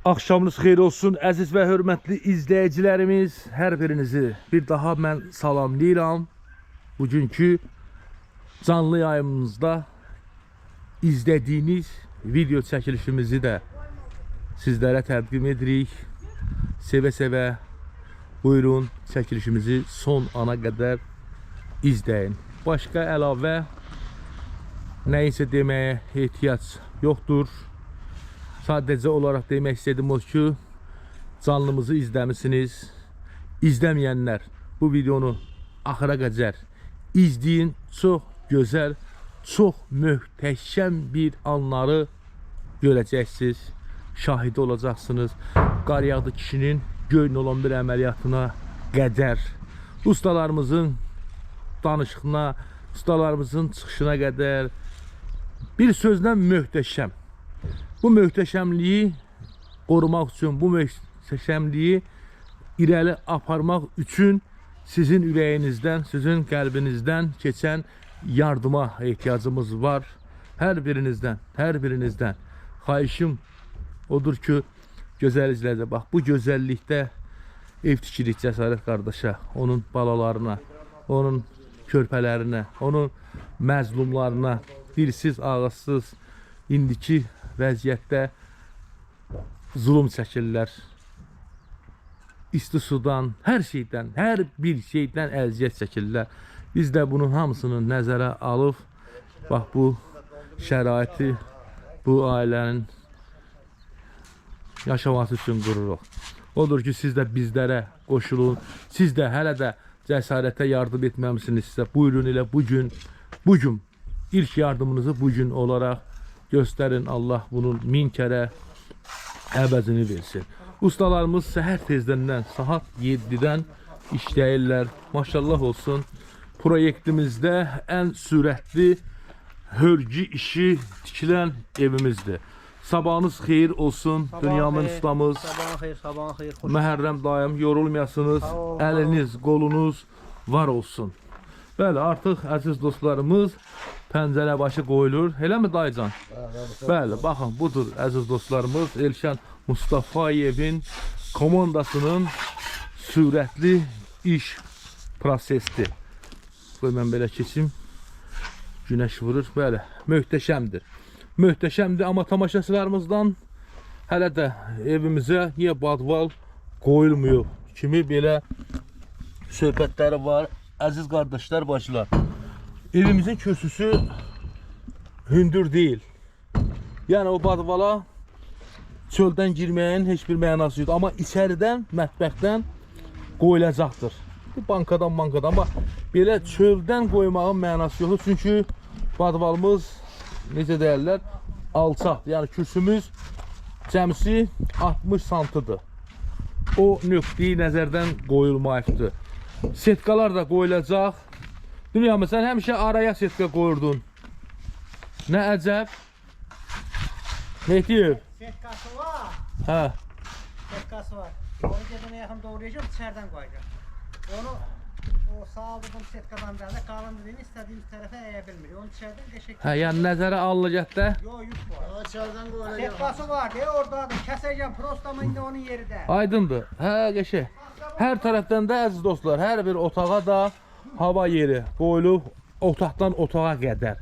Akşamınız xeyir olsun əziz və hörmətli izləyicilərimiz. Hər birinizi bir daha mən salamlayıram. Bugünkü canlı yayımımızda izlədiyiniz video çəkilişimizi də sizlərə təqdim edirik. Sevə-sevə buyurun çəkilişimizi son ana qədər izləyin. Başqa əlavə nəyinsə deməyə ehtiyac yoxdur. Sadəcə olaraq demək istədim o ki, canlımızı izləmişsiniz. İzləməyənlər bu videonu axıra qədər izləyin. Çox gözəl, çox möhtəşəm bir anları görəcəksiniz. Şahidi olacaqsınız. Qar yağdı kişinin göyn olan bir əməliyyatına qədər. Ustalarımızın danışığına, ustalarımızın çıxışına qədər. Bir sözlə möhtəşəm. Bu möhtəşəmliyi qorumaq üçün, bu möhtəşəmliyi irəli aparmaq üçün sizin ürəyinizdən, sizin qəlbinizdən keçən yardıma ehtiyacımız var. Hər birinizdən xahişim odur ki, gözəl izləyəcək. Bax, bu gözəllikdə ev tikirik Cəsarət qardaşa, onun balalarına, onun körpələrinə, onun məzlumlarına, dilsiz, ağızsız, indiki vəziyyətdə zulüm çəkirlər. İsti sudan, hər şeydən, hər bir şeydən əziyyət çəkirlər. Biz də bunun hamısını nəzərə alıb, bax bu şəraiti bu ailənin yaşaması üçün qururuq. Odur ki, siz də bizlərə qoşulun. Siz də hələ də cəsarətə yardım etməmişsinizsə, buyurun elə bugün ilk yardımınızı bugün olaraq göstərin. Allah bunun 1000 kərə əvəzini versin. Ustalarımız səhər tezdən saat 7-dən işləyirlər. Maşallah olsun. Proyektimizdə ən sürətli hörgü işi tikilən evimizdir. Sabahınız xeyir olsun. Dünyamın ustamız. Sabahın xeyir. Məhərrəm dayım, yorulmayasınız. Əliniz, qolunuz var olsun. Bəli, artıq əziz dostlarımız pəncərə başı qoyulur. Eləmi dayıcan? Bəli, baxın, budur əziz dostlarımız. Elşən Mustafayevin komandasının sürətli iş prosesdir. Qoy mən belə keçim. Günəş vurur. Bəli, möhtəşəmdir. Möhtəşəmdir, amma tamaşaçılarımızdan hələ də evimizə niyə badval qoyulmuyor kimi belə söhbətləri var. Əziz qardaşlar, bacılar, evimizin kürsüsü hündür deyil. Yəni o badvala çöldən girməyin heç bir mənası yoxdur. Amma içəridən, mətbəxdən qoyulacaqdır. Bankadan. Amma belə çöldən qoymağın mənası yoxdur. Çünki badvalımız, necə deyərlər, alçaqdır. Yəni kürsümüz cəmsi 60 santıdır. O nöqteyi nəzərdən qoyulmayıbdır. Setkalar da qoyulacaq. Dünyamı, sən həmişə araya setka qoyurdun. Nə əcəb? Neytiyir? Setkası var. Hə. Setkası var. Onu gedene yaxın doğrayacağım, içeriden koyacağım. Onu o sağladığım setkadan da kalın dediğini istediğimiz tarafa eğebilmiyor. Onu içeriden teşekkür Hə, yəni nəzərə alınacaqda. Yo, yük var. İçeriden koyacağım. Setkası var diye orada da keseceğim. Prostama indi onun yeri de. Aydındır. Hə, qəşəng. Hər tərəfdən də əziz dostlar, hər bir otağa da hava yeri qoyulub, otaqdan otağa qədər.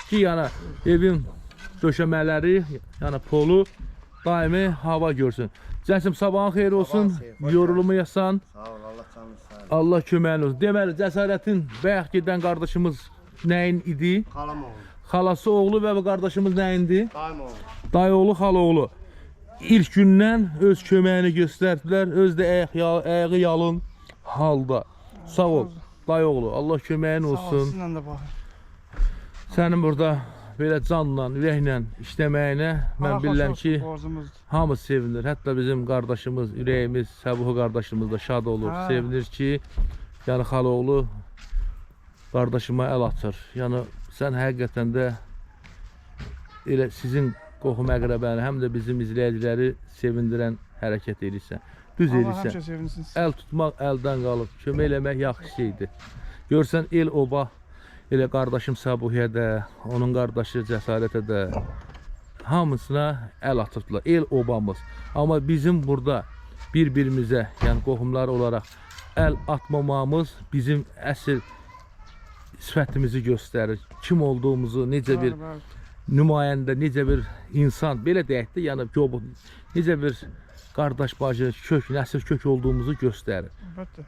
Ki, yəni evin döşəmələri, yəni polu daimi hava görsün. Cəsim, sabahın xeyir olsun. Yorulmayasan. Sağ ol, Allah canını sağ ol. Allah köməyin olsun. Deməli, Cəsarətin bayaq gedən qardaşımız nəyin idi? Xalam oğlu. Xalası oğlu və bu qardaşımız nəyindi? Dayım oğlu. Dayı oğlu, xala oğlu. İlk gündən öz köməyini göstərdilər. Öz də ayağı yalın halda. Sağ ol, dayı oğlu. Allah köməyin olsun. Sənin burada belə canla, ürəklə işləməyinə mən bilirəm ki, hamı sevinir. Hətta bizim qardaşımız, ürəyimiz, Səbuhu qardaşımız da şad olur. Sevinir ki, yəni xala oğlu qardaşıma əl atır. Yəni sən həqiqətən də elə sizin qohum əqrəbəni, həm də bizim izləyiciləri sevindirən hərəkət edirsən. Düz edirsən. Əl tutmaq əldən qalıb, kömək eləmək yaxşı şeydir. Görsən el oba, elə qardaşım Səbuhiyə də, onun qardaşı Cəsarətə də, hamısına əl atırdılar. El obamız. Amma bizim burada bir-birimizə, yəni qohumlar olaraq əl atmamamız bizim əsl sifətimizi göstərir. Kim olduğumuzu, necə bir nümayəndə, necə bir insan, belə deyək də, yəni necə bir qardaş bacı, kök, nəsil kök olduğumuzu göstərir.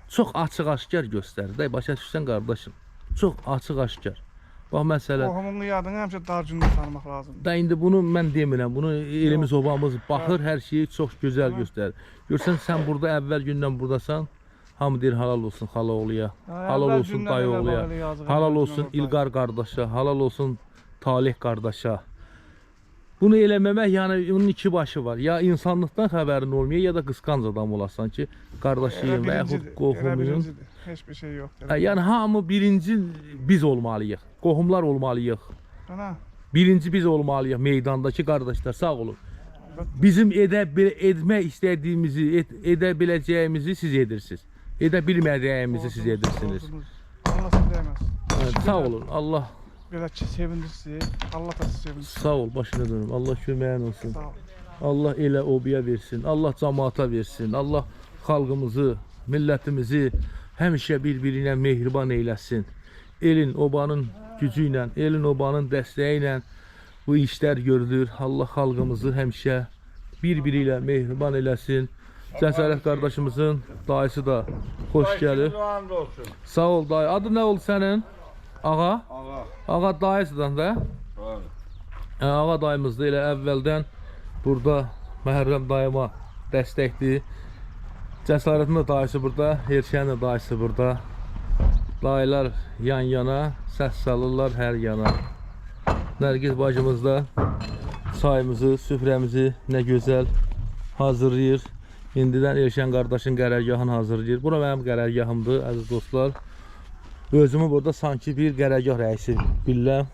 Çox açıq-aşkar göstərir. Də başa düşsən qardaşım. Çox açıq-aşkar. Bax məsələn, qohumun yadını həmişə dar gündə tanımaq lazımdır. Da indi bunu mən demirəm. Bunu elimiz obamız baxır, hər şeyi çox gözəl göstərir. Görsən sən burada əvvəl gündən burdasan, hamı deyir halal olsun xalaoğluya, halal olsun dayıoğluya, halal olsun İlqar qardaşa, halal olsun Talih qardaşa. Bunu eləməmək, yəni onun iki başı var. Ya insanlıqdan xəbərin olmaya, ya da qısqanc adam olasan ki, qardaşıyım və yaxud qohumuyum. Heç bir şey yoxdur. Yəni hamı birinci biz olmalıyıq, qohumlar olmalıyıq. Birinci biz olmalıyıq meydandakı qardaşlar, sağ olun. Bizim etmək istədiyimizi, edə biləcəyimizi siz edirsiniz. Edə bilmədiyimizi siz edirsiniz. Allah siz dəyməz. Evet, sağ olun, Allah. Belə ki, sevindirsin. Allah da sizi sevindirsin. Sağ ol, başına dönüm. Allah köməyin olsun. Sağ ol. Allah elə obiyə versin. Allah cəmaata versin. Allah xalqımızı, millətimizi həmişə bir-birinə mehriban eyləsin. Elin, obanın gücü ilə, elin, obanın dəstəyi ilə bu işlər görülür. Allah xalqımızı həmişə bir-biri ilə mehriban eləsin. Cəsarət qardaşımızın dayısı da xoş gəlir. Sağ ol dayı. Adı nə oldu sənin? Ağa? Ağa dayısıdan da? Ağa dayımız da elə əvvəldən burada Məhərrəm dayıma dəstəkdir. Cəsarətin də dayısı burada, Erşənin də dayısı burada. Dayılar yan-yana, səs salırlar hər yana. Nərgiz bacımız da çayımızı, süfrəmizi nə gözəl hazırlayır. İndidən Erşən qardaşın qərargahını hazırlayır. Bura mənim qərargahımdır, əziz dostlar. Özümü burada sanki bir qərargah rəisi bilirəm.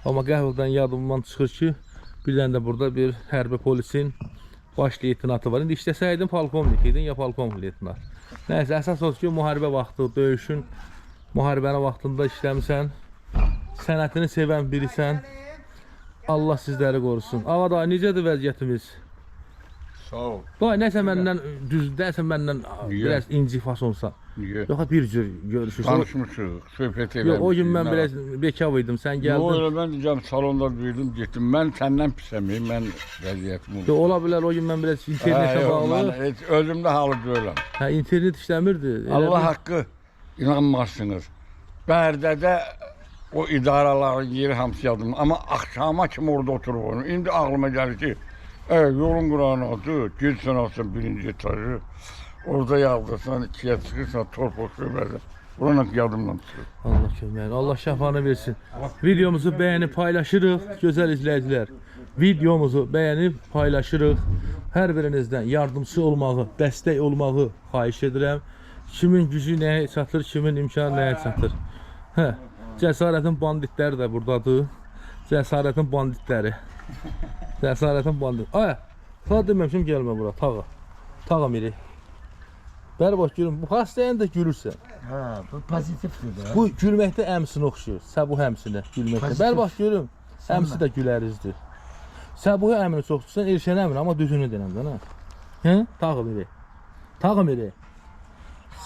Amma qəfildən yadımdan çıxır ki, birdən də burada bir hərbi polisin baş leytinatı var. İndi işləsəydin polkovnik idin ya polkovnik leytinat. Nəysə, əsas olsun ki, müharibə vaxtı, döyüşün, müharibəni vaxtında işləmişsən, sənətini sevən birisən. Allah sizləri qorusun. Ağa da, necədir vəziyyətimiz? Sağ ol. Dayı, nəsə məndən düzdəsən, məndən biraz inci fasonsan. Niyə? Yox, bir cür görüşürsən. Tanışmışıq, söhbət eləmişik. Yox, o gün mən biraz bekav idim, sən gəldin. Yox, elə mən deyəcəm, salonda duyurdum, getdim. Mən səndən pisəmiyim, mən vəziyyətim oldu. Yox, ola bilər, o gün mən biraz internetə bağlı. Mən heç özümdə halı deyiləm. Hə, internet işləmirdi. Allah haqqı inanmazsınız. Bərdədə o idarələrin yeri hamısı yadım. Amma axşama kimi orada oturub onu. İndi ağlıma gəlir ki, yolun qurağını atı, gecsən atsan birinci etajı. Orada yağdırsan, ikiyə çıxırsan, torpaq söhbədə. Buranın yadımdan çıxır. Allah köməyin, Allah şəfanı versin. Videomuzu bəyənib paylaşırıq, gözəl izləyicilər. Videomuzu bəyənib paylaşırıq. Hər birinizdən yardımcı olmağı, dəstək olmağı xahiş edirəm. Kimin gücü nəyə çatır, kimin imkanı nəyə çatır. Hə, Cəsarətin banditləri də buradadır. Cəsarətin banditləri. Cəsarətin banditləri. Ay, sana deməmişim gəlmə bura, tağa. Tağa miri. Bəri bax gülüm, bu xəstəyən də gülürsən. Hə, bu pozitivdir də. Bu gülməkdə əmsinə oxşuyur. Səbuh əmsinə gülməkdə. Bəri bax gülüm, əmsi də gülərizdir. Səbuh əmini çoxdursan, Elşən əmini, amma düzünü denəm də, nə? Hə? Tağı miri. Tağı miri.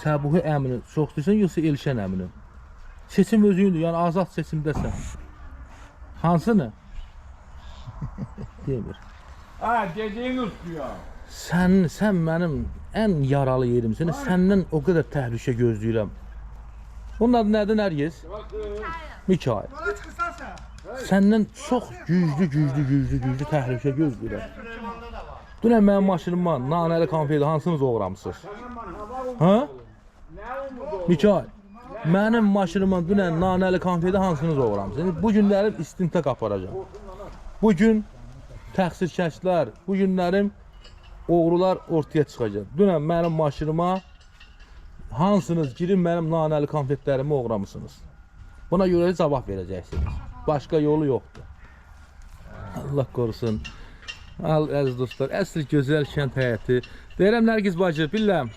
Səbuh əmini çoxdursan, yoxsa Elşən əmini? Seçim özüydür, yəni azad seçimdəsən. Hansını? Demir. Ha, dediğiniz ya. Sən mənim ən yaralı yerimsən. Səndən o qədər təhlükə gözləyirəm. Onun adı nədir, Nərgiz? Mikail. Səndən çox güclü təhlükə gözləyirəm. Dünən mənim maşınıma nanəli konfeti hansınız uğramısınız? Ha? Mikail. Mənim maşınıma dünən nanəli konfeti hansınız uğramısınız? Bu günlərim istintaq aparacaq. Bu gün təqsirkəşlər, bu günlərim oğrular ortaya çıxacaq. Dünən mənim maşınıma hansınız girin mənim nanəli konfetlərimi uğramısınız? Buna görə cavab verəcəksiniz. Başqa yolu yoxdur. Allah qorusun. Əziz dostlar, əsl gözəl kənd həyəti. Deyirəm Nərgiz bacı, biləm.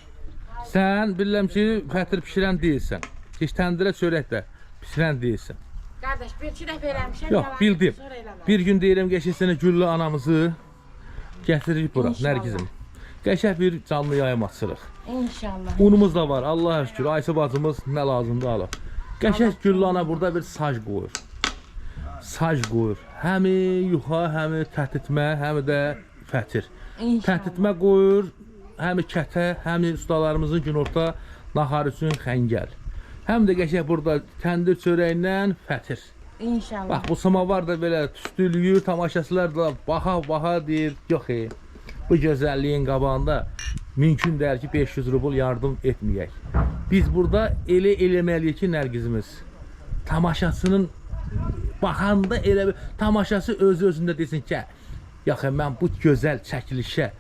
Sən biləm ki, fətir pişirən deyilsən. Heç təndirə çörək də pişirən deyilsən. Qardaş, bir iki dəfə eləmişəm. Yox, yalan bildim. sonra eləməm. Bir gün deyirəm geçən sənə Güllü anamızı gətiririk bura, İnşallah. Nərgizim. Qəşəng bir canlı yayım açırıq. İnşallah. Unumuz da var, Allah'a şükür. Ayşə bacımız nə lazımdır alır. Qəşəng Güllü ana burada bir sac qoyur. Sac qoyur. Həmi yuxa, həmi tətitmə, həmi də fətir. İnşallah. Tətitmə qoyur, həmi kətə, həmi ustalarımızın günorta nahar üçün xəngəl. Həm də qəşəng burada təndir çörəyindən fətir. İnşallah. Bax bu samavar da belə tüstülüyü, tamaşaçılar da baha deyir. Yox bu gözəlliyin qabağında mümkün deyil ki 500 rubl yardım etməyək. Biz burada elə eləməliyik ki Nərgizimiz tamaşasının baxanda elə bir tamaşası öz-özündə desin ki, yox mən bu gözəl çəkilişə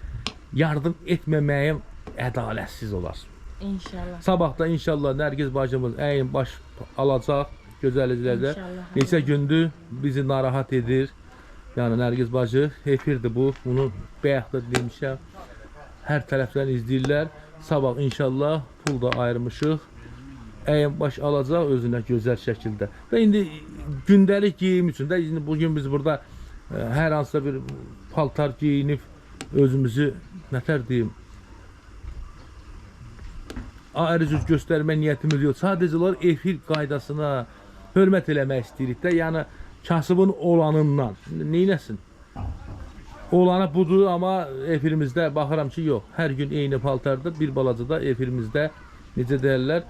yardım etməməyim ədalətsiz olar. İnşallah. Sabah da inşallah Nərgiz bacımız əyin baş alacaq gözəlliklərdə. İnşallah. Neçə gündür bizi narahat edir. Yəni Nərgiz bacı efirdir bu. Bunu bayaq da demişəm. Hər tərəfdən izləyirlər. Sabah inşallah pul da ayırmışıq. Əyin baş alacaq özünə gözəl şəkildə. Və indi gündəlik geyim üçün də indi bugün biz burada hər hansısa bir paltar geyinib özümüzü nətər deyim ayrı cür göstərmə niyyətimiz yox. Sadəcə olaraq efir qaydasına hörmət eləmək istəyirik də. Yəni kasıbın olanından. Neynəsin? Olanı budur, amma efirimizdə baxıram ki, yox. Hər gün eyni paltarda bir balaca da efirimizdə necə deyirlər?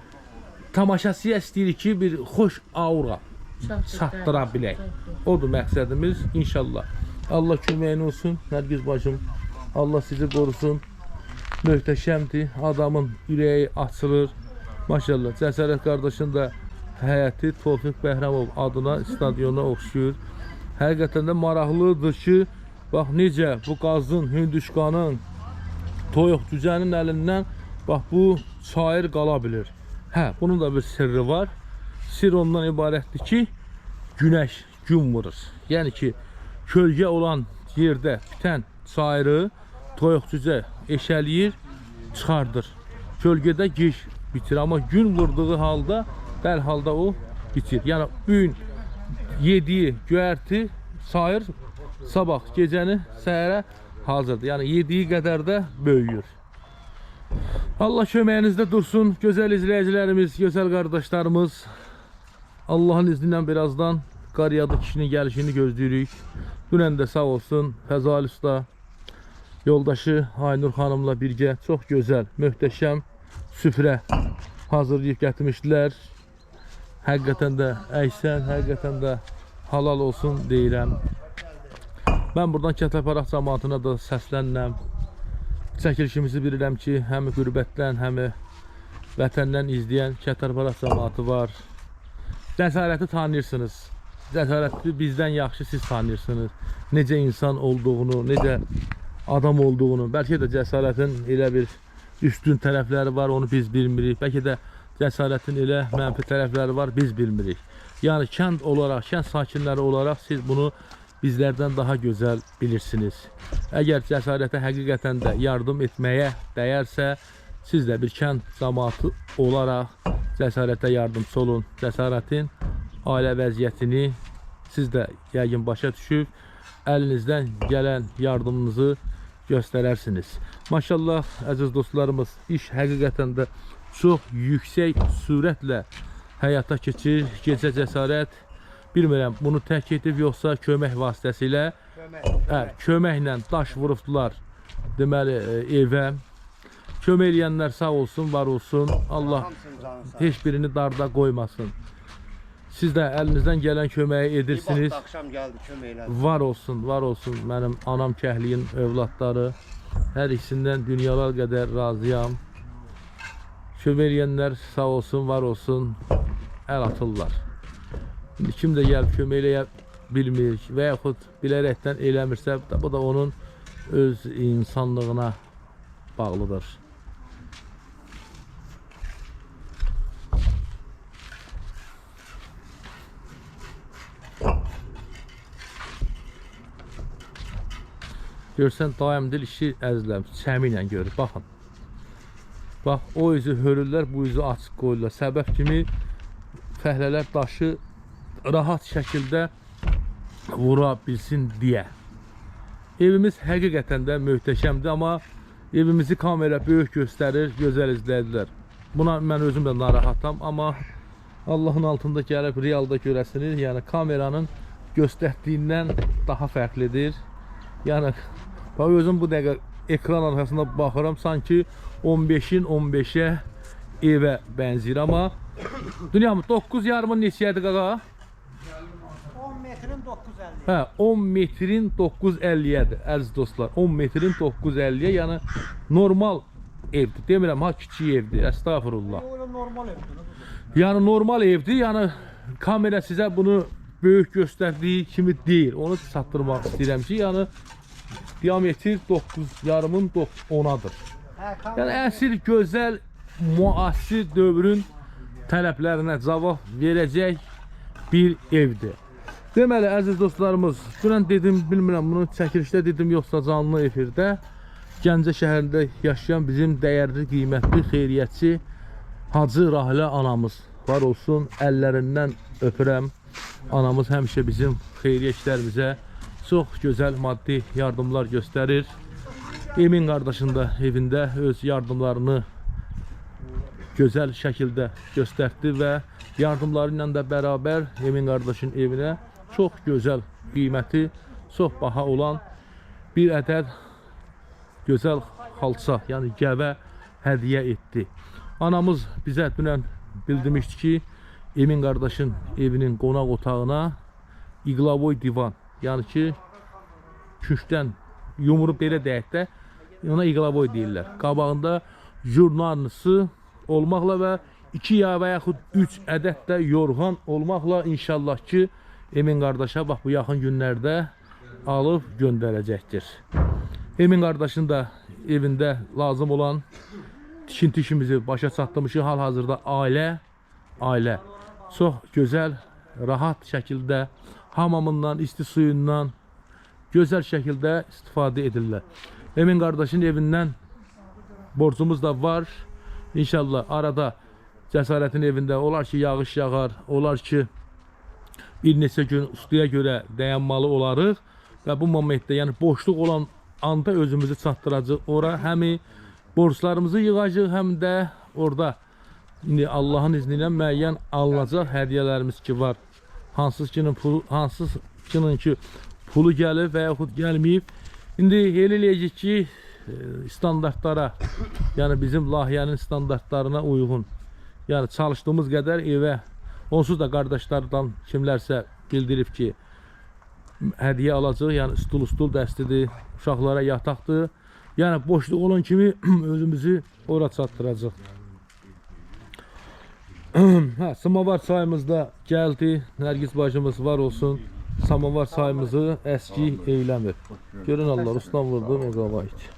Tamaşasıya istəyirik ki, bir xoş aura çatdıra bilək. Odur məqsədimiz inşallah. Allah köməyin olsun Nərgiz bacım. Allah sizi qorusun. Möhtəşəmdir. Adamın ürəyi açılır. Maşallah. Cəsarət qardaşın da həyəti Tofiq Bəhramov adına stadiona oxşuyur. Həqiqətən də maraqlıdır ki, bax necə bu qazın, hündüşkanın, toyuq cücənin əlindən bax bu çayır qala bilir. Hə, bunun da bir sirri var. Sir ondan ibarətdir ki, günəş gün vurur. Yəni ki, kölgə olan yerdə bitən çayırı toyuq cücə eşəliyir, çıxardır. Kölgədə giş bitir, amma gün vurduğu halda dərhalda o bitir. Yəni gün yediyi göyərti sayır, sabah gecəni səhərə hazırdır. Yəni yediyi qədər də böyüyür. Allah köməyinizdə dursun, gözəl izləyicilərimiz, gözəl qardaşlarımız. Allahın izni ilə birazdan Qaryadı kişinin gəlişini gözləyirik. Dünən də sağ olsun Fəzal Usta yoldaşı Aynur xanımla birgə çox gözəl, möhtəşəm süfrə hazırlayıb gətirmişdilər. Həqiqətən də əysən, həqiqətən də halal olsun deyirəm. Mən buradan Kətəparaq cəmaatına da səslənirəm. Çəkilişimizi bilirəm ki, həm qürbətdən, həm vətəndən izləyən Kətəparaq cəmaatı var. Cəsarəti tanıyırsınız. Cəsarəti bizdən yaxşı siz tanıyırsınız. Necə insan olduğunu, necə adam olduğunu. Bəlkə də cəsarətin elə bir üstün tərəfləri var, onu biz bilmirik. Bəlkə də cəsarətin elə mənfi tərəfləri var, biz bilmirik. Yəni kənd olaraq, kənd sakinləri olaraq siz bunu bizlərdən daha gözəl bilirsiniz. Əgər cəsarətə həqiqətən də yardım etməyə dəyərsə, siz də bir kənd cəmaatı olaraq cəsarətə yardımcı olun. Cəsarətin ailə vəziyyətini siz də yəqin başa düşüb, əlinizdən gələn yardımınızı göstərərsiniz. Maşallah, əziz dostlarımız, iş həqiqətən də çox yüksək sürətlə həyata keçir. Gecə cəsarət, bilmirəm, bunu tək edib yoxsa kömək vasitəsilə, köməklə daş vurubdular deməli evə. Kömək eləyənlər sağ olsun, var olsun. Allah heç birini darda qoymasın. Siz də əlinizdən gələn köməyi edirsiniz. Axşam gəldi köməklər. Var olsun, var olsun mənim anam kəhliyin övladları. Hər ikisindən dünyalar qədər razıyam. Kömək eləyənlər sağ olsun, var olsun, əl atırlar. İndi kim də gəlib kömək eləyə bilmir və yaxud bilərəkdən eləmirsə, bu da onun öz insanlığına bağlıdır. Görsən, daimdil işi əzləm, çəmi ilə görür, baxın. Bax, o üzü hörürlər, bu üzü açıq qoyurlar. Səbəb kimi fəhlələr daşı rahat şəkildə vura bilsin deyə. Evimiz həqiqətən də möhtəşəmdir, amma evimizi kamera böyük göstərir, gözəl izləyicilər. Buna mən özüm də narahatam, amma Allahın altında gəlib realda görəsiniz. Yəni kameranın göstərdiyindən daha fərqlidir. Yəni bax özüm bu dəqiqə ekran arxasında baxıram, sanki 15-in 15-ə evə bənzəyir, amma dünyamı 9,5-ın neçəyədir qaqa? 10 metrin 950. Hə, 10 metrin 950-yədir əziz dostlar. 10 metrin 950-yə, yəni normal evdir. Demirəm ha, kiçik evdir. Estağfurullah. O normal evdir. Yəni normal evdir. Yəni kamera sizə bunu böyük göstərdiyi kimi deyil. Onu çatdırmaq istəyirəm ki, yəni diametr 9,5-ın 10-adır. Yəni əsl, gözəl, müasir dövrün tələblərinə cavab verəcək bir evdir. Deməli, əziz dostlarımız, dünən dedim, bilmirəm, bunu çəkilişdə dedim, yoxsa canlı efirdə, Gəncə şəhərində yaşayan bizim dəyərli, qiymətli xeyriyyətçi Hacı Rahilə anamız var olsun, əllərindən öpürəm. Anamız həmişə bizim xeyriyyə işlərimizə çox gözəl maddi yardımlar göstərir. Emin qardaşın da evində öz yardımlarını gözəl şəkildə göstərdi və yardımları ilə də bərabər Emin qardaşın evinə çox gözəl, qiyməti çox baha olan bir ədəd gözəl xalça, yəni gəvə hədiyyə etdi. Anamız bizə dünən bildirmişdi ki, Emin qardaşın evinin qonaq otağına iqlavoy divan, yəni ki, küşdən yumru belə deyək də, ona iqlavoy deyirlər. Qabağında jurnalnısı olmaqla və 2 ya və yaxud 3 ədəd də yorğan olmaqla inşallah ki, Emin qardaşa bax bu yaxın günlərdə alıb göndərəcəkdir. Emin qardaşın da evində lazım olan tikinti işimizi başa çatdırmışıq. Hal-hazırda ailə çox gözəl, rahat şəkildə hamamından, isti suyundan gözəl şəkildə istifadə edirlər. Emin qardaşın evindən borcumuz da var. İnşallah arada Cəsarətin evində olar ki, yağış yağar, olar ki, bir neçə gün ustaya görə dayanmalı olarıq və bu momentdə, yəni boşluq olan anda özümüzü çatdıracaq ora, həm borclarımızı yığacaq, həm də orada indi Allahın izni ilə müəyyən alınacaq hədiyyələrimiz ki var. Hansıskinin ki pulu gəlib və yaxud gəlməyib. İndi el eləyəcək ki, standartlara, yəni bizim layihənin standartlarına uyğun, yəni çalışdığımız qədər evə, onsuz da qardaşlardan kimlərsə bildirib ki, hədiyyə alacaq, yəni stul dəstidir, uşaqlara yataqdır. Yəni boşluq olan kimi özümüzü ora çatdıracaq. Samavar çayımız da gəldi. Nərgiz bacımız var olsun. Samavar çayımızı əski eyləmir. Görün Allah, Ruslan vurdu, megabayt.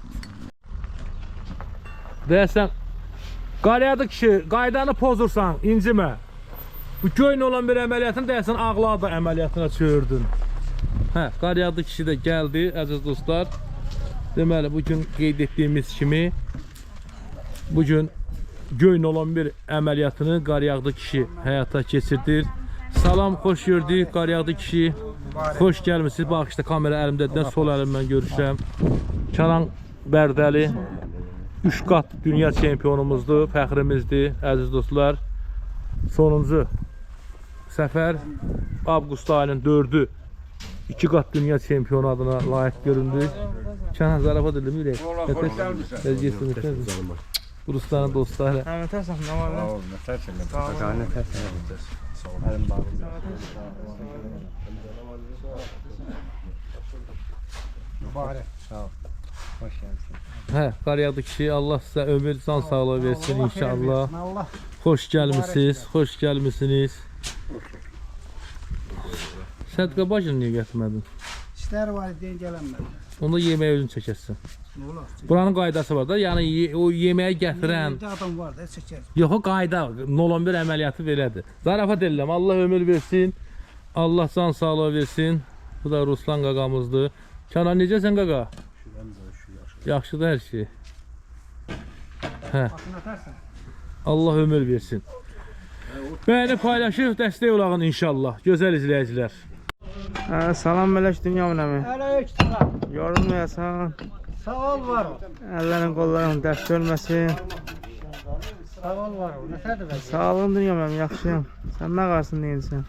Deyəsən, qaryadı kişi, qaydanı pozursan, incimə. Bu göyn olan bir əməliyyatın deyəsən, ağla da əməliyyatına çördün. Qaryadı kişi də gəldi, əziz dostlar. Deməli, bugün qeyd etdiyimiz kimi, bugün göyn olan bir əməliyyatını Qaryağdı kişi həyata keçirdir. Salam, xoş gördük Qaryağdı kişi. Xoş gəlmişsiniz. Bax işte kamera əlimdədən, sol əlimdən görüşəm. Kənan Bərdəli 3 qat dünya çempionumuzdur, fəxrimizdir, əziz dostlar. Sonuncu səfər avqust ayının 4-ü 2 qat dünya çempionu adına layiq göründü. Kənan zarafat edim, ürək. Ruslanın dostları. Nətərsən, nə var lan? Qaryağdı kişi, Allah sizə ömür, can sağlığı versin inşallah. Allah Xoş gəlmişsiniz, xoş gəlmişsiniz. Sədqə bacını niyə gətirmədin? işlər var deyə gələnmədim. Onda yeməyi özün çəkərsən. Nə olar? Buranın qaydası var da, yəni o yeməyi gətirən... Evdə adam var da, çəkər. Yox, o qayda, nolon bir əməliyyatı belədir. Zarafat edirəm, Allah ömür versin, Allah can sağlığı versin. Bu da Ruslan qaqamızdır. Kənan, necəsən qaqa? Yaxşıdır hər şey. Baxın atarsan. Allah ömür versin. Bəyəni paylaşıb dəstək olağın inşallah. Gözəl izləyicilər. Salam Meleş Dünya Münəmi. Aleykümselam. Yorulmayasan. Sağ ol var ol. Əllərin qolların dərs görməsin. Sağ ol var ol. Nətədir vəziyyət? Sağ olun Dünya Münəmi, yaxşıyam. Sən nə qarsın deyirsən?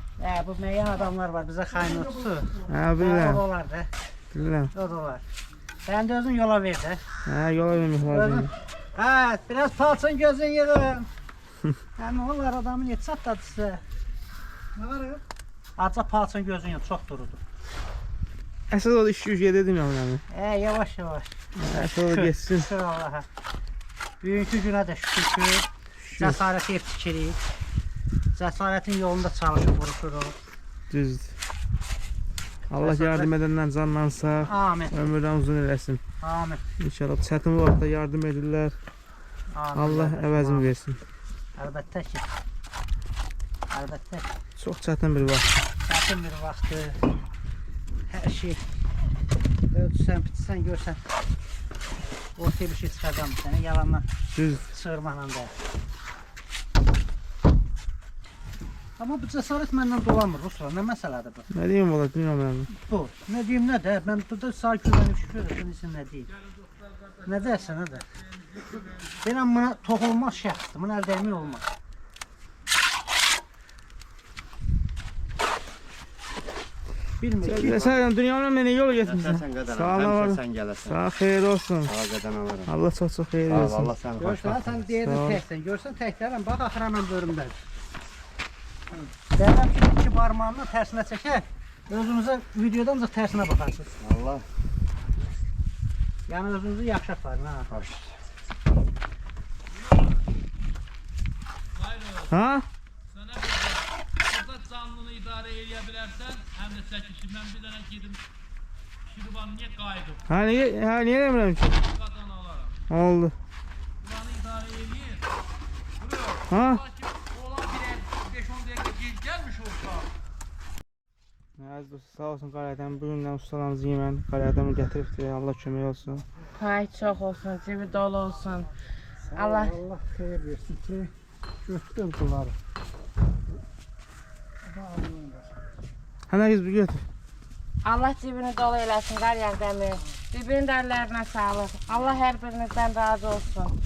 Bu müəyyən adamlar var bizə xain tutur. Hə, bilirəm. O olar da. Bilirəm. O da var. Sən də özün yola ver də. Hə, yola vermək lazım. Hə, biraz palçın gözün yığın. Yəni onlar adamın et çatdadı sizə. Nə var ya? Azca palçın gözün yığın, çox durudur. Əsas o iş güc gedir Dünya Münəmi. Yavaş yavaş. Əsas o geçsin. Şükür Allaha. Bugünkü günə də şükür ki, cəsarəti yetişirik. Cəsarətin yolunda çalışıb vuruşuruq. Düzdür. Allah yardım edəndən candan sağ, Amin. ömürdən uzun eləsin. Amin. İnşallah çətin vaxtda yardım edirlər. Amin. Allah əvəzini versin. Əlbəttə ki. Əlbəttə ki. Çox çətin bir vaxt. Çətin bir vaxtdır. Hər şey ölçsən, bitsən, görsən. Ortaya bir şey çıxacam sənə, yalandan Düzdür. çığırmaqla da. Amma bu cəsarət məndən dolanmır, Ruslar. Nə məsələdir bu? Nə deyim ola Dünya Münəmi? Bu. Nə deyim, nə də? Mən burada sağ güvənib şükür edirsən, nə deyim? Nə dərsən, nə də? Deyirəm, buna toxunulmaz şəxsdir, buna əl dəymək olmaz. Bilmir ki, Sən Dünya Münəmi nə yola getmişsən? Sağ ol, var. Sen gələsən. Sağ xeyir olsun. Sağ qədəm alırım. Allah çox-çox xeyir Sağ ol, versin. Allah səni xoş görsən, sən deyirdin Sağ ol. təksən, görsən təklərəm, bax, axıra mən bölümdəyim. Deyirəm ki, iki barmağını tərsinə çəkək, özünüzə videodan da tərsinə baxarsınız. Allah Yəni özünüzü yaxşı aparın, ha. xoş. Ha? Sənə burada canlını idarə edə bilərsən, həm də çəkişi. Mən bir dənə gedim Şirvanlıya qayıdım. Ha, niyə demirəm ki? Qadan alaram. Oldu. Buranı idarə eləyir. Ha? Olan bir 5-10 dəqiqə gec gəlmiş olsa. Əziz dostlar, sağ olsun Qaradəm. Bugündən ustalarımız yemən Qaradəmi gətiribdir. Allah kömək olsun. Pay çox olsun, cibi dolu olsun. Allah Allah xeyir versin ki, götür bunları. Hənə biz bir götür. Allah cibini dolu eləsin, Qaryaq Dəmir. Bibinin də əllərinə sağlıq. Allah hər birinizdən razı olsun.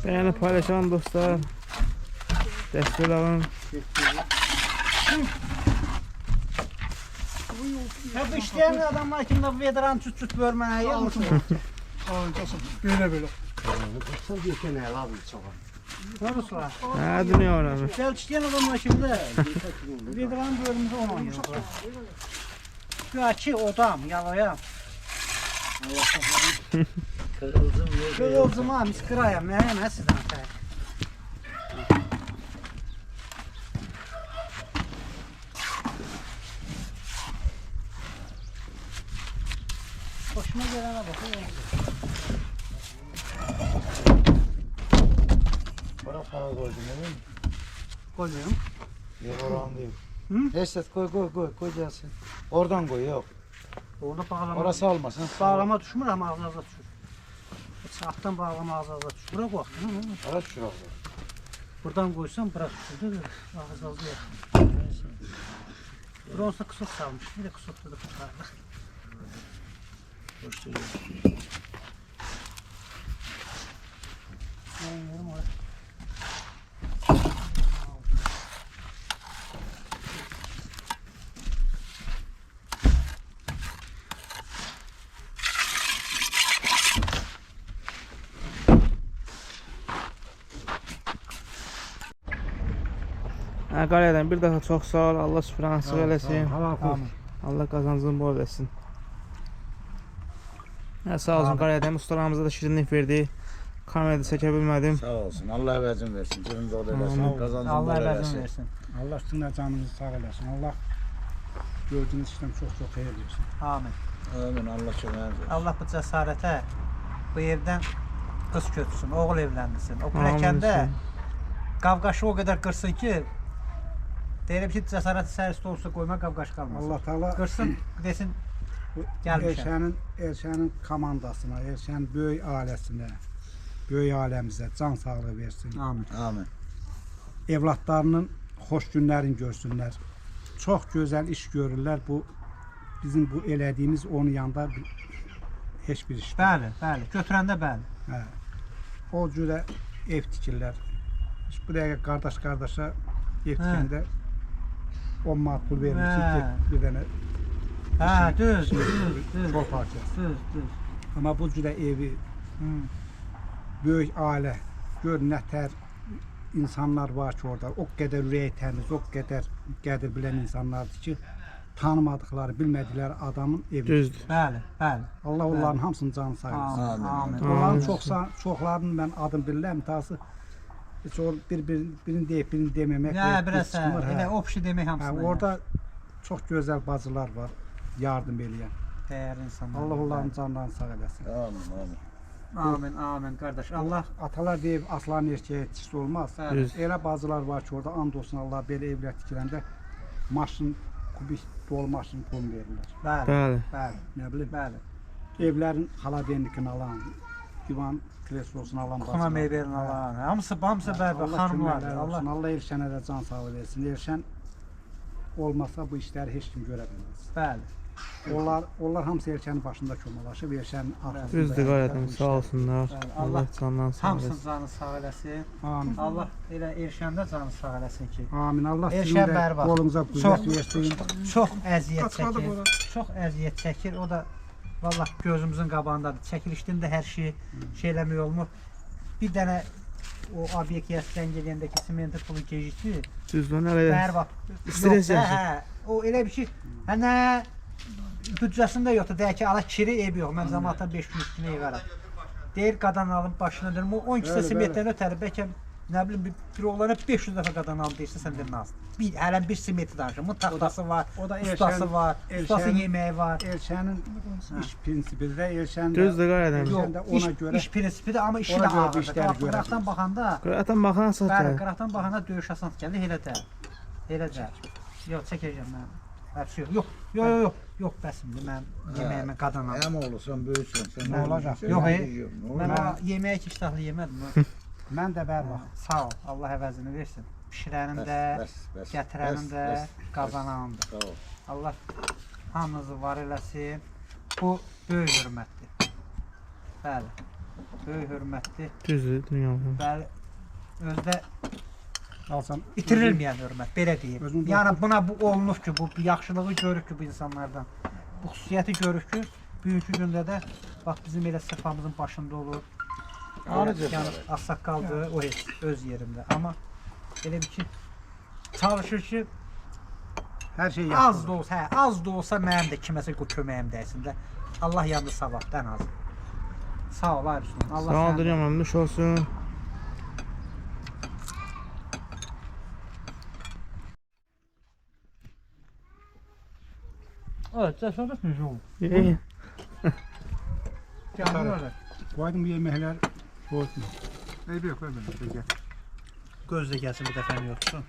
Bəyəni paylaşan dostlar. Dəstək olun. Ya bu işleyen adamlar kimde bu veteran tut bölmeye yok musun? Belə-belə. Sen bir kene el abi çok. Ne Ruslar? Hə, Dünya Münəmi. Gel işleyen adamlar kimde? Veteran bölümünde olan yok. Ya ki odam, yalayam. Kırıldım ha, mis kırayam, ne sizden sen? Hoşuma gelene bakın. Bırak bana koydum değil mi? Koyuyorum. Yok oran değil. Hı? Neyse koy gelsin. Oradan koy yok. Orada bağlama. Orası almasın. Bağlama düşmür ama ağzınıza düşür. Sağdan bağlama ağzınıza düşür. Bırak baktın mı? Araç şurada. Buradan koysan bırak şurada da ağzınıza yok. Burası kısık salmış. Bir de kısık da kurtardık. Görüşürüz. Qaryadan bir daha çox sağ ol. Allah süfrəni açıq eləsin. Hava xoş. Allah qazancını bol etsin. Sağ olsun Qaryadan ustalarımıza da şirinlik verdi. Kamerada çəkə bilmədim. Sağ olsun. Allah əvəzin versin. Cürün doğru Amin. eləsin. Kazancın Allah bol əvəzini eləsin. versin. Allah sizin canınızı sağ eləsin. Allah gördüğünüz işten çok xeyir versin. Amin. Amin. Allah köməyiniz versin. Allah bu cəsarətə bu evdən qız götürsün, oğul evləndirsin. O pilləkəndə qavqaşı o qədər qırsın ki, deyirəm ki, cəsarəti sərüstə olsa qoyma, qavqaş qalmasın. Allah Teala Qırsın, desin, gəlmişəm. Elşənin komandasına, Elşənin böyük ailəsinə, böyük ailəmizə can sağlığı versin. Amin. Amin. Evlatlarının xoş günlərini görsünlər. Çox gözəl iş görürlər. Bu bizim bu elədiyimiz onun yanında heç bir iş deyil. Bəli, bəli. Götürəndə bəli. Hə. O cürə ev tikirlər. Bu dəqiqə qardaşa ev tikəndə 10 manat pul vermişik Hə. ki, bir dənə Hə, düz. çok harcayır. Düz. Amma bu cürə evi, böyük ailə, gör nətər insanlar var ki orada, o qədər ürəyi təmiz, o qədər qədir bilən insanlardır ki, tanımadıkları, bilmədikləri adamın evi. Düzdür. Bəli, bəli. Allah onların hamısının canı sağ olsun. Amin. Amin. Onların çoxlarının mən adım bilirəm, tası heç o birini deyib, birini deməmək. Nə, bir biraz çıxmır, elə opşi demək Hə, hamısına. orada çox gözəl bacılar var, yardım eləyən. Dəyərli insanlar. Allah onların canlarını sağ eləsin. Amin. Amin. Amin, amin qardaş. Allah Atalar deyib, aslan erkeğe yetişsi olmaz. Bəli. Elə bacılar var ki orada and olsun Allah belə evlər tikirəndə maşın, kubik dolu maşın pulunu verirlər. bəli, Bəli. bəli, Nə bilim, bəli. evlərin haladenlikini alan, divan kreslosunu alan Xuna meyverini alan. Hamısı bəli, Allah xanımlar. köməkləri Allah olsun. Allah Elşənə də can sağlığı versin. Elşən olmasa bu işləri heç kim görə bilməz. bəli. Onlar hamısı Elşənin başında köməklaşıb, Elşənin arxasında. Düzdür Qaryadan sağ olsunlar. Bəli, Allah Allah candan sağ Hamısının eləsin. canı sağ eləsin. Amin. Allah elə Elşəndə canı sağ eləsin ki, Amin. Allah sizin Elşən də bəri bax. qolunuza Çox- qüvvət versin. çox əziyyət çəkir. Çox əziyyət çəkir. O da vallah gözümüzün qabağındadır. Çəkilişdən də hər şey eləmək olmur. Bir dənə o obyektə zəng eləyəndəki simenti pulu gecikdi. Düzdür, nə qədər. Bəri bax. Stres Yox, yaşır. hə. O elə bir şey. Hə nə büdcəsində yoxdur. Deyək ki, ala kiri ev yox. Mən zamanla 5 gün üstünə yığaram. Deyir qadan alım başına deyirəm. O 10 kisə Bəli, simentdən ötəri bəlkə nə bilim bir oğlana 500 dəfə qadan alım deyirsə sən deyirsən az. Hələ bir simenti danışır. Bunun taxtası var, o da ustası var, ustası Elşənin- yeməyi var. Elşənin iş prinsipi də Elşən Düzdür Qaryadan. Yox, Elşən də ona görə iş prinsipidir, amma işi ona də görə bu ağırdır. işləri görə Qıraqdan bilir. baxanda, Qaryadan baxan bəli, satır. qıraqdan baxanda döyüş asan gəlir, elə də. Elə də. Yox, çəkəcəm mən. Həbsi yox. Yox, bəsimdir. Mən yeməyimi qadan alım. Hem olursan böyüsün. Sen Ne olacak? Sen Yox, ne ey. diyorsun? Ne Mən olacak? o yeməyi ki iştahlı yemədim. Mən də bəri bax. Sağ ol, Allah əvəzini versin. Pişirənin də, Bəs, gətirənin də, bəs, qazanan da. Sağ ol. Allah hamınızı var eləsin. Bu böyük hörmətdir. Bəli. Böyük hörmətdir. Düzdür, dünya. Bəli. Özdə Alsan itirilməyən hörmət, belə deyim. Özün Yəni buna bu olunur ki, bu yaxşılığı görürük ki bu insanlardan. Bu xüsusiyyəti görürük ki, bugünkü gündə də bax bizim elə sırfamızın başında olur. Ayrıca Yəni ağsaqqaldır, o heç öz yerində. Amma elə bir ki çalışır ki hər şey az da olsa, hə, az da olsa mənim də kiməsə köməyim dəysin də. Allah yanında savabdan az. Sağ ol Ayrısun. Allah Sağ ol sənin- dünya, məmnun olsun. Evet, təsəvvür etmiş o. İyi. Gəlir öyle. Qoydum bu yeməklər soğutma. Eybi yox, qoy belə. Gözlə gəlsin bir dəfə yoxsun.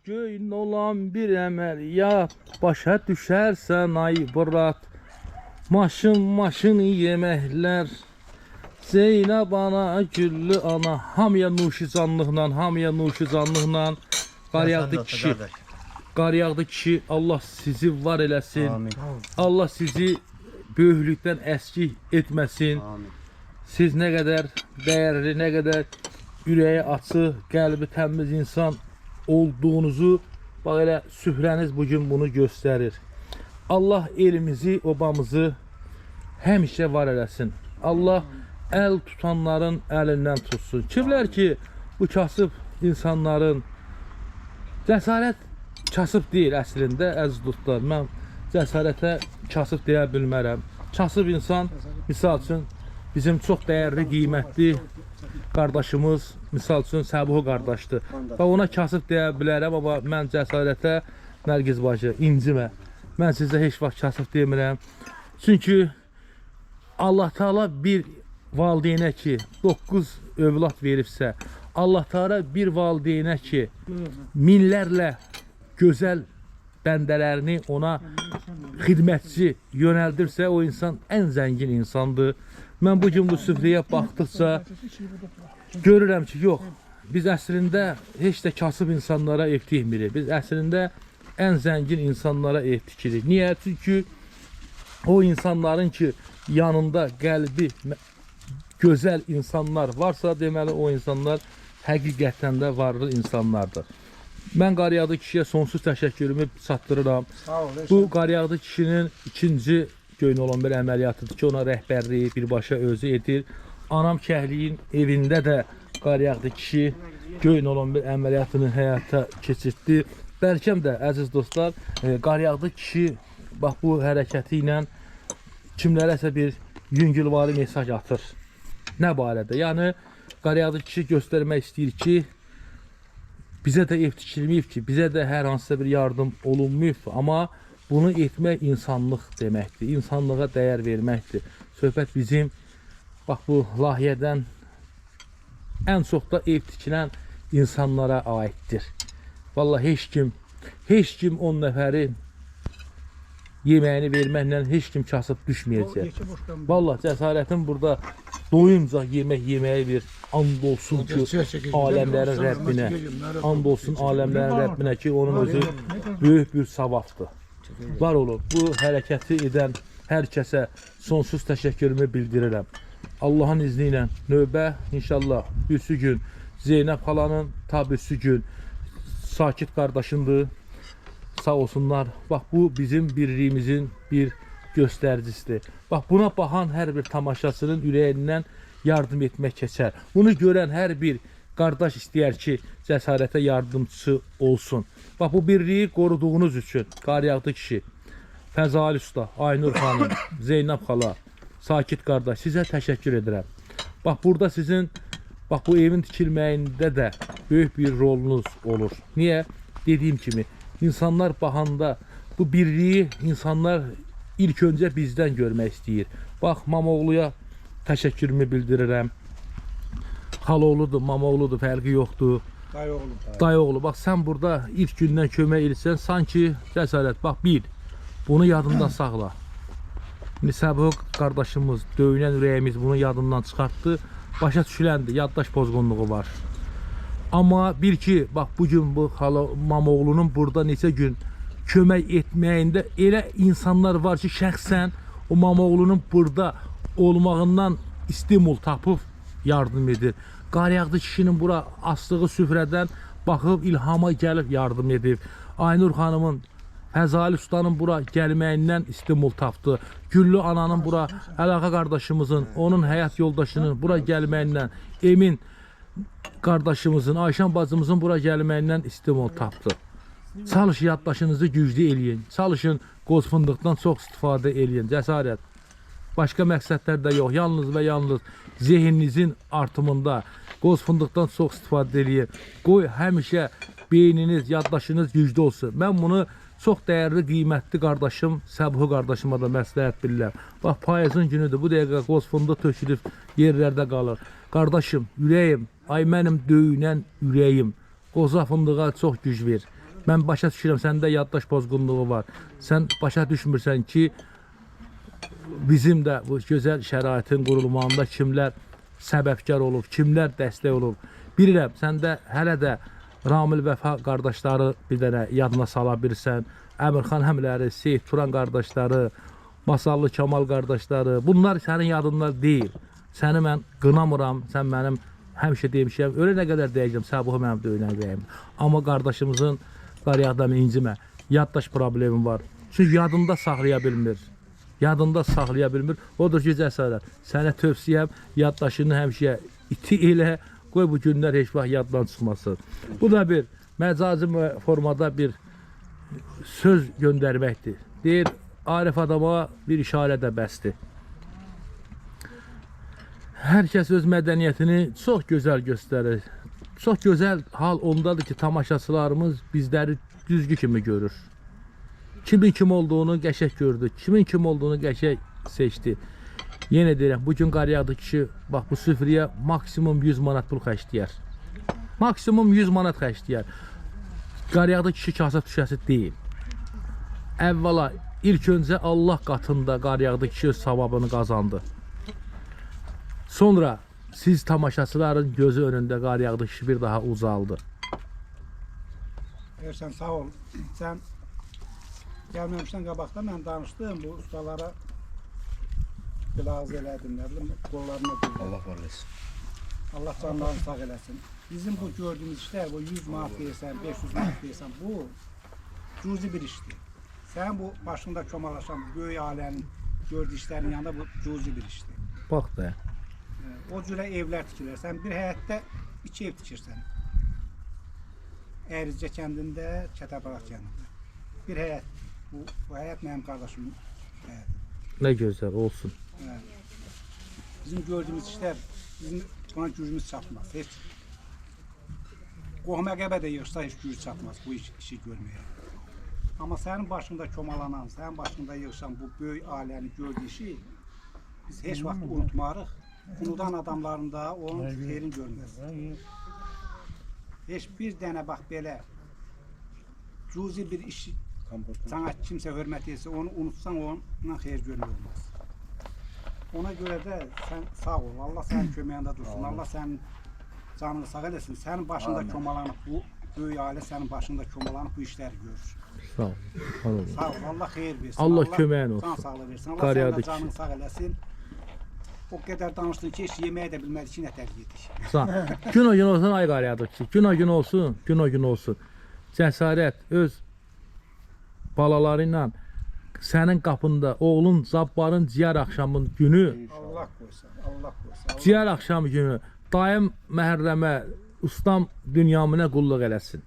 Göyn olan bir əməliyyat, başa düşərsən ay bırat. Maşın yeməklər, Zeynəb ana, Güllü ana, hamıya nuşicanlıqla, qar yağdı kişi, Allah sizi var eləsin. Amin. Allah sizi böyüklükdən əskik etməsin. Amin. Siz nə qədər dəyərli, nə qədər ürəyi açıq, qəlbi təmiz insan olduğunuzu bax elə süfrəniz bugün bunu göstərir. Allah elimizi, obamızı həmişə var eləsin. Allah əl tutanların əlindən tutsun. Kimlər ki, bu kasıb insanların cəsarət kasıb deyil əslində, əziz dostlar. Mən cəsarətə kasıb deyə bilmərəm. Kasıb insan, misal üçün, bizim çox dəyərli, qiymətli qardaşımız, misal üçün, Səbuh qardaşdır. Və ona kasıb deyə bilərəm, amma mən cəsarətə, Nərgiz bacı, incimə. Mən sizə heç vaxt kasıb demirəm. Çünki Allah Teala bir valideynə ki 9 övlad veribsə, Allah Teala bir valideynə ki minlərlə gözəl bəndələrini ona xidmətçi yönəldirsə, o insan ən zəngin insandır. Mən bugün bu süfrəyə baxdıqca görürəm ki, yox, biz əslində heç də kasıb insanlara ev tikmirik. Biz əslində ən zəngin insanlara ev tikirik. Niyə? Çünki o insanların ki yanında qəlbi gözəl insanlar varsa, deməli o insanlar həqiqətən də varlı insanlardır. Mən Qaryağdı kişiyə sonsuz təşəkkürümü çatdırıram. Bu Qaryağdı kişinin ikinci göyn olan bir əməliyyatıdır ki, ona rəhbərliyi birbaşa özü edir. Anam Kəhliyin evində də Qaryağdı kişi göyn olan bir əməliyyatını həyata keçirtdi. Bəlkəm də, əziz dostlar, Qaryağdı kişi bax bu hərəkəti ilə kimlərəsə bir yüngülvari mesaj atır. Nə barədə? Yəni, Qaryağdı kişi göstərmək istəyir ki, bizə də ev tikilməyib ki, bizə də hər hansısa bir yardım olunmayıb, amma bunu etmək insanlıq deməkdir, insanlığa dəyər verməkdir. Söhbət bizim, bax bu layihədən ən çox da ev tikilən insanlara aiddir. Vallahi heç kim 10 nəfəri yeməyini verməklə heç kim kasıb düşməyəcək. Vallahi cəsarətin burada doyunca yemək yeməyi bir and olsun ki, aləmlərin Rəbbinə, and olsun aləmlərin Rəbbinə ki, onun özü böyük bir savabdır. Var olun, bu hərəkəti edən hər kəsə sonsuz təşəkkürümü bildirirəm. Allahın izni ilə növbə inşallah birisi gün Zeynəb xalanın, tabisi gün Sakit qardaşındır. Sağ olsunlar. Bax bu bizim birliyimizin bir göstəricisidir. Bax buna baxan hər bir tamaşaçının ürəyindən yardım etmək keçər. Bunu görən hər bir qardaş istəyər ki, cəsarətə yardımçısı olsun. Bax bu birliyi qoruduğunuz üçün Qaryağdı kişi, Fəzali usta, Aynur xanım, Zeynəb xala, Sakit qardaş sizə təşəkkür edirəm. Bax burada sizin bax bu evin tikilməyində də böyük bir rolunuz olur. Niyə? Dediyim kimi İnsanlar baxanda bu birliyi insanlar ilk öncə bizdən görmək istəyir. Bax Mamoğluya təşəkkürümü bildirirəm. Xaloğludur, Mamoğludur, fərqi yoxdur. Dayıoğlu. Bax sən burada ilk gündən kömək edirsən, sanki cəsarət. Bax bil, bunu yadından saxla. Səbuh qardaşımız, döyünən ürəyimiz bunu yadından çıxartdı. Başa düşüləndir, yaddaş pozğunluğu var. Amma bil ki, bax bugün bu Mamoğlunun burada neçə gün kömək etməyində elə insanlar var ki, şəxsən o Mamoğlunun burada olmağından stimul tapıb yardım edir. Qaryağdı kişinin bura astığı süfrədən baxıb ilhama gəlib yardım edib. Aynur xanımın, Fəzali ustanın bura gəlməyindən stimul tapdı. Güllü ananın bura, Əlaqə qardaşımızın, onun həyat yoldaşının bura gəlməyindən, Emin qardaşımızın, Ayşən bacımızın bura gəlməyindən stimul tapdı. Çalış yaddaşınızı güclü eləyin. Çalışın qoz fındıqdan çox istifadə eləyin. Cəsarət. Başqa məqsədlər də yox. Yalnız və yalnız zehninizin artımında qoz fındıqdan çox istifadə eləyin. Qoy həmişə beyniniz, yaddaşınız güclü olsun. Mən bunu çox dəyərli, qiymətli qardaşım, Səbuh qardaşıma da məsləhət bilirəm. Bax, payızın günüdür. Bu dəqiqə qoz fındıq tökülüb yerlərdə qalır. Qardaşım, ürəyim, ay mənim döyünən ürəyim, qoza fındığa çox güc ver. Mən başa düşürəm, səndə yaddaş pozğunluğu var. Sən başa düşmürsən ki, bizim də bu gözəl şəraitin qurulmağında kimlər səbəbkar olub, kimlər dəstək olub. Bilirəm, səndə hələ də Ramil Vəfa qardaşları bir dənə yadına sala bilirsən. Əmirxan həmləri, Seyid Turan qardaşları, Masallı Kamal qardaşları. Bunlar sənin yadından deyil. Səni mən qınamıram, sən mənim həmişə demişəm, ölənə qədər deyəcəm, Səbuhu mənim döyünən ürəyim. Amma qardaşımızın Qaryağdan incimə, yaddaş problemi var. Çünki yadında saxlaya bilmir. Yadında saxlaya bilmir. Odur ki, cəsarət. Sənə tövsiyəm, yaddaşını həmişə iti elə, qoy bu günlər heç vaxt yaddan çıxmasın. Bu da bir məcazi formada bir söz göndərməkdir. Deyir, Arif adama bir işarə də bəsdir. Hər kəs öz mədəniyyətini çox gözəl göstərir. Çox gözəl hal ondadır ki, tamaşaçılarımız bizləri düzgü kimi görür. Kimin kim olduğunu qəşəng gördü, kimin kim olduğunu qəşəng seçdi. Yenə deyirəm, bugün Qaryağdı kişi bax bu süfrəyə maksimum 100 manat pul xərcləyər. Maksimum 100 manat xərcləyər. Qaryağdı kişi kasıb düşəsi deyil. Əvvəla ilk öncə Allah qatında Qaryağdı kişi savabını qazandı. Sonra siz tamaşaçıların gözü önündə Qaryağdı kişi bir daha ucaldı. Ersən sağ ol. Sən gəlməmişdən qabaqda mən danışdım bu ustalara. Bilağız elədim, nə bilim, qollarına bildim. Allah var eləsin. Allah canlarını sağ eləsin. Bizim bu gördüğümüz işler, bu 100 manat deyirsən, 500 manat deyirsən, bu cüzi bir işdir. Sen bu başında çomalaşan böyük ailenin gördüğü işlerin yanında bu cüzi bir işdir. Bax da. O cürə evlər tikirsən, bir həyətdə 2 ev tikirsən. Ərizcə kəndində, Çətəbaraq kəndində. Bir həyət, bu həyət mənim qardaşımın həyəti. Nə gözəl olsun. Bizim gördüğümüz işler, bizim buna gücümüz çatmaz. Hiç qohum əqəbə də yığsa heç güc çatmaz bu işi görməyə. Amma sənin başında çomalanan, sənin başında yığsan bu böyük ailənin gördüyü işi biz heç vaxt unutmarıq. Unudan adamların da onun xeyrini görməz. Heç bir dənə bax belə cüzi bir iş sana kimsə hörmət etsə, onu unutsan ondan xeyir görmək olmaz. Ona görə də sən sağ ol, Allah sənin köməyində dursun, Allah sənin canını sağ eləsin. Sənin başında çomalanıb bu böyük ailə sənin başında çomalanıb bu işləri görür. Sağ ol. Sağ ol, Allah xeyir versin. Allah köməyin olsun. Can sağlığı versin. Allah sənin canını sağ eləsin. O qədər danışdın ki, heç yeməyə də bilmədik ki, nətər yedik. Sağ. Gün o gün olsun ay Qaryağdı kişi. Gün o gün olsun, gün o gün olsun. Cəsarət öz balaları ilə sənin qapında oğlun Cabbarın ciyər axşamın günü, Allah qoysun, Allah qoysun. ciyər axşamı günü daim Məhərrəmə, ustam Dünyamına qulluq eləsin.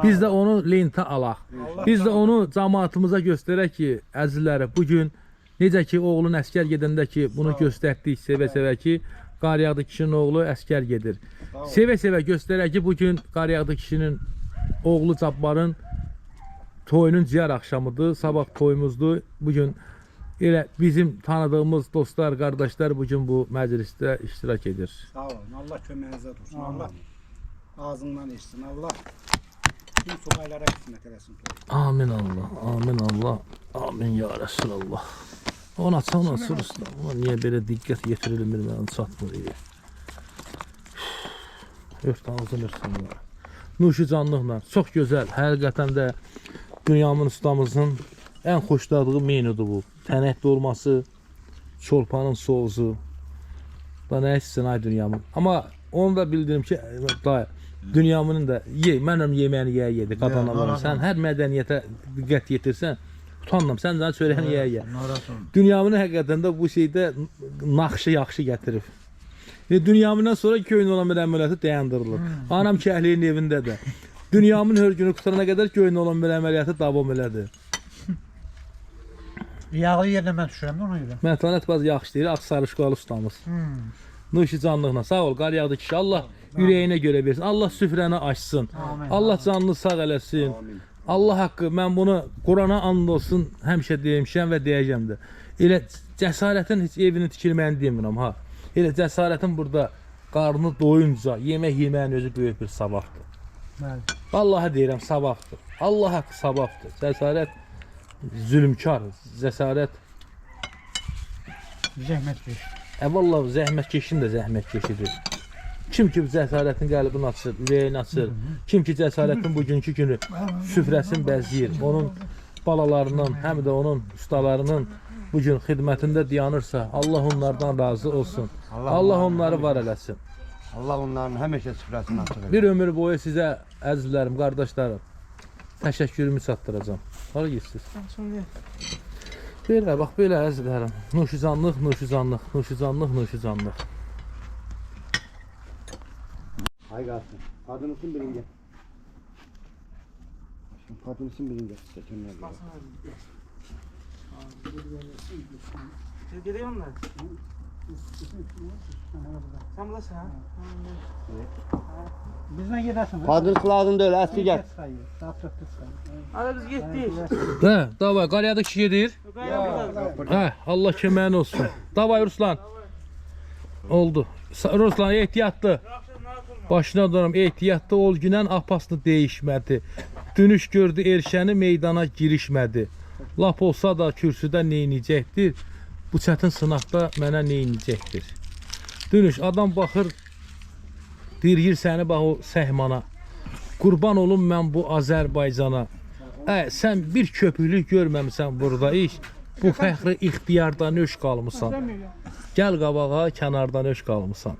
Biz də onu lentə alaq. Biz də onu cəmaatımıza göstərək ki, əzizləri, bugün necə ki oğlun əskər gedəndə ki, bunu göstərdik sevə-sevə ki, Qaryağdı kişinin oğlu əskər gedir. Sevə-sevə göstərək ki, bugün Qaryağdı kişinin oğlu Cabbarın toyunun ciyər axşamıdır, sabah toyumuzdur. Bugün elə bizim tanıdığımız dostlar, qardaşlar bugün bu məclisdə iştirak edir. Sağ olun, Allah köməyinizə dursun, Allah ağzından eşitsin, Allah tüm subaylara qismət eləsin. Amin Allah, amin Allah, amin ya Resulallah. Ona çana sürüsün, ona niyə belə diqqət yetirilmir, mənim çatmır. Ört ağzını örsün. Nuşi canlıqla, çox gözəl, həqiqətən də Dünyamın ustamızın ən xoşladığı menudur bu. Tənəkdə olması, çorpanın soğuzu. Da nə istəsin ay Dünyamın. Amma onu da bildirim ki, Dünyamının da mənəm yeməyini yedi, qadanalarım. Sən hər mədəniyyətə diqqət yetirsən, utanmam, sən də çörəyini yeyə. Dünyamının həqiqətən də bu şeydə naxşı yaxşı gətirib. Dünyamından sonra köyün olan bir əməliyyatı dayandırılır. Anam kəhliyin evində də. Dünyamın hörgünü qutarana qədər köyün olan bir əməliyyatı davam elədi. Yağlı yerine mən düşürəm də ona görə. Mətanət baz yaxşı deyir, Ağsarışqalı ustamız. Nuşi canlıqla, sağ ol Qaryağdı kişi, Allah ürəyinə görə versin, Allah süfrəni açsın, Allah canını sağ eləsin. Allah haqqı, mən bunu Qurana and olsun, həmişə demişəm və deyəcəm də. Elə cəsarətin heç evini tikilməyini demirəm ha. Elə cəsarətin burada qarnı doyunca yemək yeməyin özü böyük bir savabdır. Vallahi deyirəm, savabdır. Allah haqqı savabdır. Cəsarət zülmkar, cəsarət Zəhmətkeş. vallahi zəhmətkeşin də zəhmətkeşidir. Kim ki cəsarətin qəlbini açır, ürəyini açır, kim ki cəsarətin bugünkü günü süfrəsini bəzəyir, onun balalarının, həm də onun ustalarının bugün xidmətində dayanırsa, Allah onlardan razı olsun. Allah onları var eləsin. Allah onların həmişə süfrəsini açıq etsin. Bir ömür boyu sizə əzizlərim, qardaşlarım, təşəkkürümü çatdıracağam. Hara getsiniz? Şimdi Belə, bax belə əzizlərim. Nuşuzanlıq, nuşuzanlıq, nuşuzanlıq, nuşuzanlıq. Hay kalsın. Adınızın birinci. Adınızın birinci. Seçenler. siz gidiyor musun? Sen buradasın ha? Bizden gidersin. Adınız lazım değil. Eski gel. Hadi biz gittik. Hə, davay, qaryada kişi gedir. Hə, Allah köməyin olsun. Davay Ruslan. Oldu. Ruslan ehtiyatlı. Başına duram, ehtiyatlı ol günən apasını değişmədi. Dönüş gördü erşəni meydana girişmədi. Lap olsa da kürsüdə neyniyəcəkdir? Bu çətin sınaqda mənə neyniyəcəkdir? Dönüş, adam baxır, dirgir səni bax o səhmana. Qurban olum mən bu Azərbaycana. Sən bir köpüklük görməmisən burada iş. Bu fəxri ixtiyardan öş qalmısan. Gəl qabağa, kənardan öş qalmısan.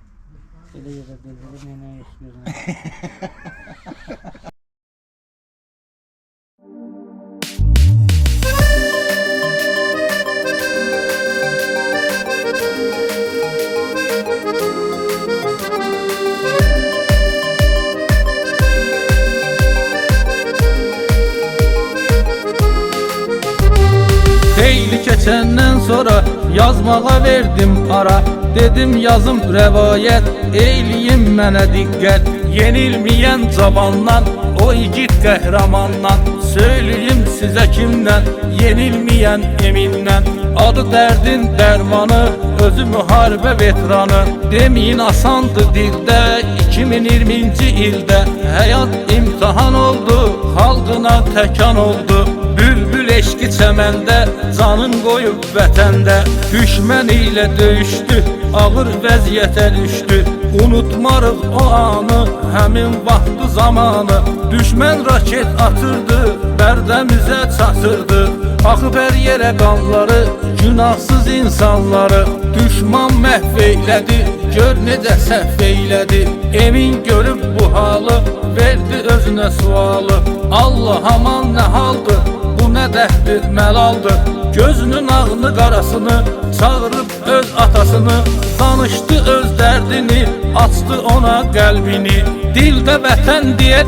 Xeyli keçəndən sonra yazmağa verdim ara. Dedim yazım rəvayət, eyliyim mənə diqqət. Yenilməyən cavandan, o igid qəhrəmandan söyləyim sizə kimdən, yenilməyən Eminlə. Adı dərdin dərmanı, özü müharibə veteranı. Deməyin asandı dildə, 2020-ci ildə həyat imtahan oldu, xalqına təkan oldu. Bülbül eşki çəməndə, canın qoyub vətəndə. Düşmən ilə döyüşdü, ağır vəziyyətə düşdü. Unutmarıq o anı, həmin vaxtı zamanı. Düşmən raket atırdı, bərdəmizə çatırdı. Axıb hər yerə qanları, günahsız insanları. Düşman məhv eylədi, gör necə səhv eylədi. Emin görüb bu halı, verdi özünə sualı. Allah aman nə haldır, bu nə dəhddir, məlaldır. Gözünün ağını qarasını, çağırıb öz atasını. Danışdı öz dərdini, açdı ona qəlbini. Dildə vətən deyə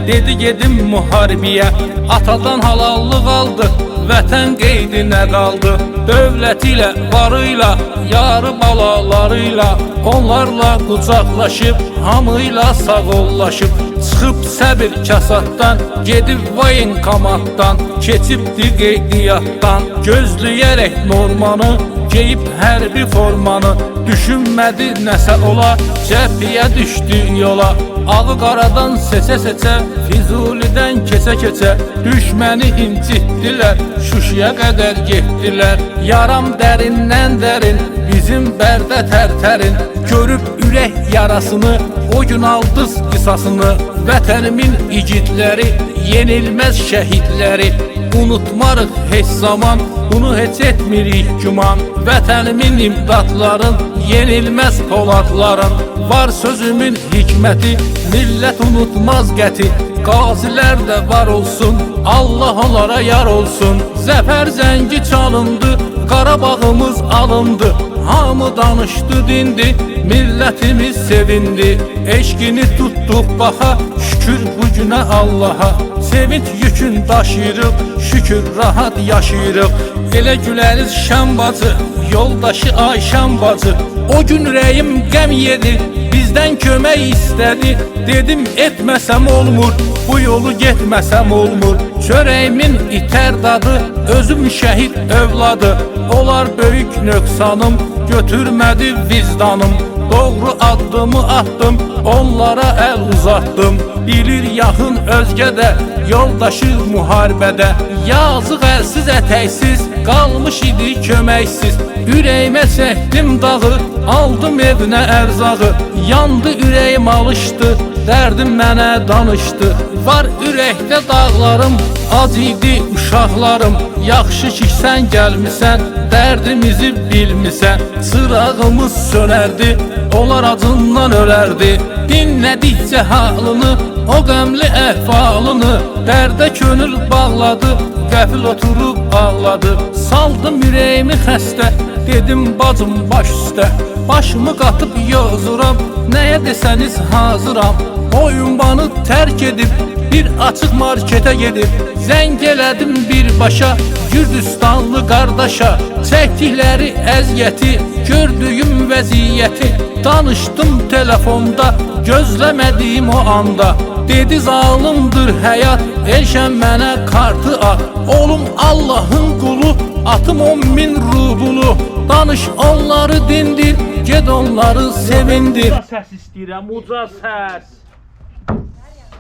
dedi gedim müharibiyə. Atadan halallıq aldı, vətən qeydinə qaldı. Dövlətilə, varıyla, yarı balalarıyla, onlarla qucaqlaşıb, hamıyla sağollaşıb. Çıxıb səbir kasatdan, gedib voyenkomatdan, keçibdi qeydiyyatdan. Gözləyərək normanı, geyib hərbi formanı. Düşünmədi nəsə ola, cəbhiyə düşdü yola. Ağı qaradan seçə-seçə, Füzulidən keçə-keçə. Düşməni incitdilər, Şuşiyə qədər getdilər. Yaram dərindən dərin, bizim Bərdə tərtərin. Görüb ürək yarasını, o gün aldız qisasını. Vətənimin igidləri, yenilməz şəhidləri. Unutmarıq heç zaman, bunu heç etmirik güman. Vətənimin imdadların, yenilməz poladların. Var sözümün hikməti, millət unutmaz qəti. Qazilər də var olsun, Allah onlara yar olsun. Zəfər zəngi çalındı, Qarabağımız alındı. Hamı danışdı dindi, millətimiz sevindi. Eşqini tutduq baxa, şükür bu günə Allaha. Sevinç yükün daşıyırıq, şükür rahat yaşayırıq. Elə güləriz Şən bacı, yoldaşı Ayşən bacı. O gün ürəyim qəm yedi, bizdən kömək istədi. Dedim etməsəm olmur, bu yolu getməsəm olmur. Çörəyimin itər dadı, özüm şəhid övladı. Olar böyük nöqsanım, götürmədi vicdanım. Doğru addımı attım, onlara əl uzatdım. Bilir yaxın özgə də, yoldaşı müharibədə. Yazıq əlsiz ətəksiz qalmış idi köməksiz. Ürəyimə çəkdim dağı, aldım evinə ərzağı. Yandı ürəyim alışdı, dərdim mənə danışdı. Var ürəkdə dağlarım, ac idi uşaqlarım. Yaxşı ki sən gəlmisən, dərdimizi bilmisən. Çırağımız sönərdi, onlar acından ölərdi. Dinlədikcə halını, o qəmli əhvalını. Dərdə könül bağladı, qəfil oturub ağladı. Saldım ürəyimi xəstə, dedim bacım baş üstə. Başımı qatıb yozuram, nəyə desəniz hazıram. Oyunbanı tərk edib, bir açıq marketə gedib. Zəng elədim birbaşa, Gürcüstanlı qardaşa. Çəkdikləri əziyyəti, gördüyüm vəziyyəti. Danışdım telefonda, gözləmədiyim o anda. Dedi zalımdır həyat, Elşən mənə kartı at. Olum Allahın qulu, atım 10.000 rubulu. Danış onları dindir, ged onları sevindir. Uca səs istəyirəm, uca səs.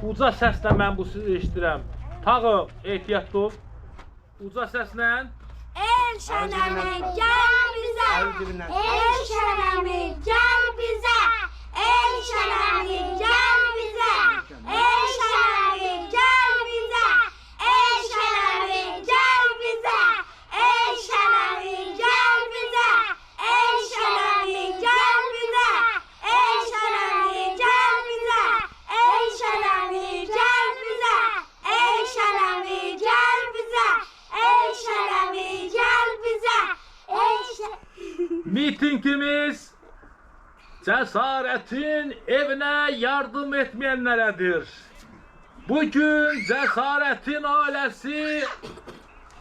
Uca səslə mən bu sizi eşidirəm. Tağı, ehtiyatlı ol. Uca səslə. Elşən əmi gəl bizə. Elşən əmi gəl bizə. Elşən əmi gəl bizə. Elşən əmi gəl bizə. Elşən əmi gəl bizə. Elşən əmi gəl bizə. Elşən əmi gəl bizə. Elşən əmi gəl bizə. Elşən əmi gəl bizə. Elşən əmi gəl bizə. Elşən əmi gəl bizə. Mitingimiz Cəsarətin evinə yardım etməyənlərədir. Bugün Cəsarətin ailəsi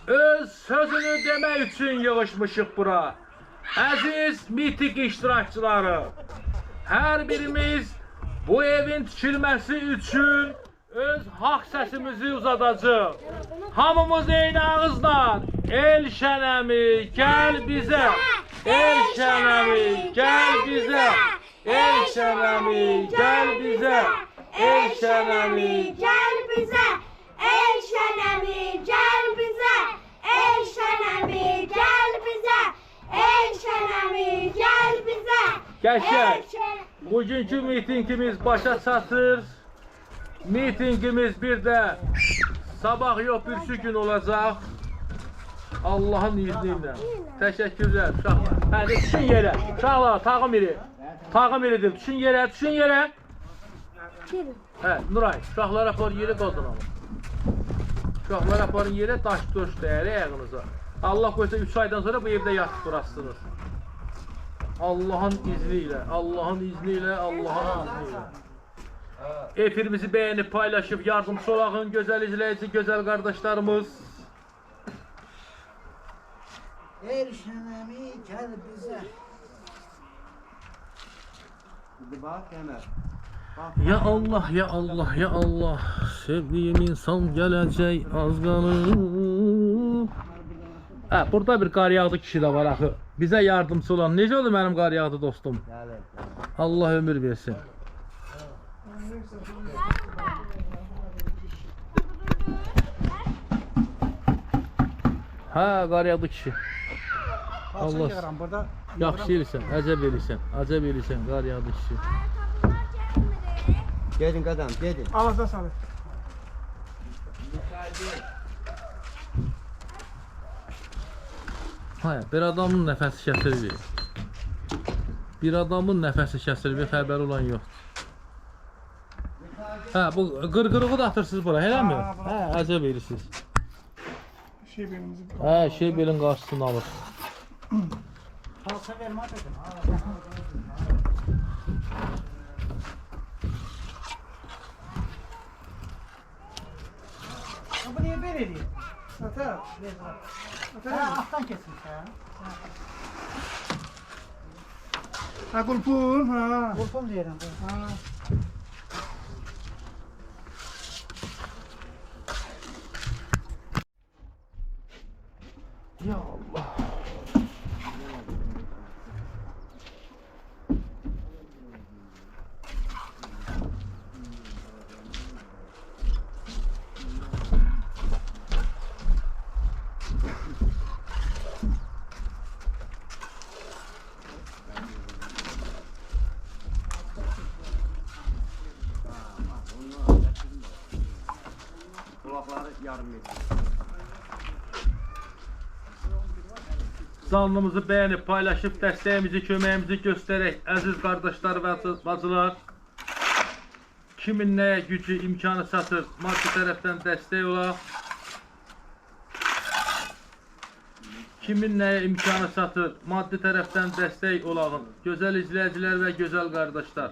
öz sözünü demək üçün yığışmışıq bura. Əziz miting iştirakçıları, hər birimiz bu evin tikilməsi üçün öz haqq səsimizi uzadacaq. Hamımız eyni ağızla Elşən əmi gəl bizə. Elşən əmi gəl bizə. Elşən əmi gəl bizə. Elşən əmi gəl bizə. Elşən əmi gəl bizə. Elşən əmi gəl bizə. Elşən əmi gəl bizə. Qəşəng. Bugünkü mitingimiz başa çatır. Mitingimiz bir də sabah yox birisi gün olacaq. Allah'ın izniyle. Teşekkürler uşaqlar. Hadi düşün yere. Uşaqlar tağım iri. Tağım iridir. Düşün yere, düşün yere. Evet Nuray. Uşaqlar apar yere qazanalım. Uşaqlar aparın yere daş döş değeri ayağınıza. Allah koysa 3 aydan sonra bu evde yatıp durasınız. Allah'ın izniyle. Allah'ın izniyle. Allah'ın izniyle. Efirimizi beğenip paylaşıp yardımcı olağın güzel izleyici, güzel kardeşlerimiz. Elşən əmi gəl bizə. Ya Allah, ya Allah, ya Allah. Sevdiğim insan gelecek az qalır. Burada bir qar yağdı kişi də var axı. Bizə yardımcı olan. Necə oldu mənim qar yağdı dostum? Allah ömür versin. Ha, qar yağdı kişi. Allah. Yaxşı eləyirsən, əcəb eləyirsən, əcəb eləyirsən, qar yağdı kişi. Gedin qadam, gedin. Ağızda salır. Hayır, bir adamın nəfəsi kəsilir. Bir adamın nəfəsi kəsilir, bir xəbəri olan yoxdur. Hə, bu qırqırığı da atırsınız bura, eləmi? Hə, əcəb eləyirsiniz. Hə, şey belin qarşısını alır. Kalsa vermə dedim. Bu niye böyle ediyor? Ata. Ha, alttan kesin ha. Ha kulpun ha. Korkum diyelim. Ha. Ya Allah. Qulaqları yarım metr. Canlımızı bəyənib, paylaşıb, dəstəyimizi, köməyimizi göstərək. Əziz qardaşlar və bacılar, kimin nəyə gücü, imkanı çatır, maddi tərəfdən dəstək olaq. Kimin nəyə imkanı çatır, maddi tərəfdən dəstək olağın. Gözəl izləyicilər və gözəl qardaşlar,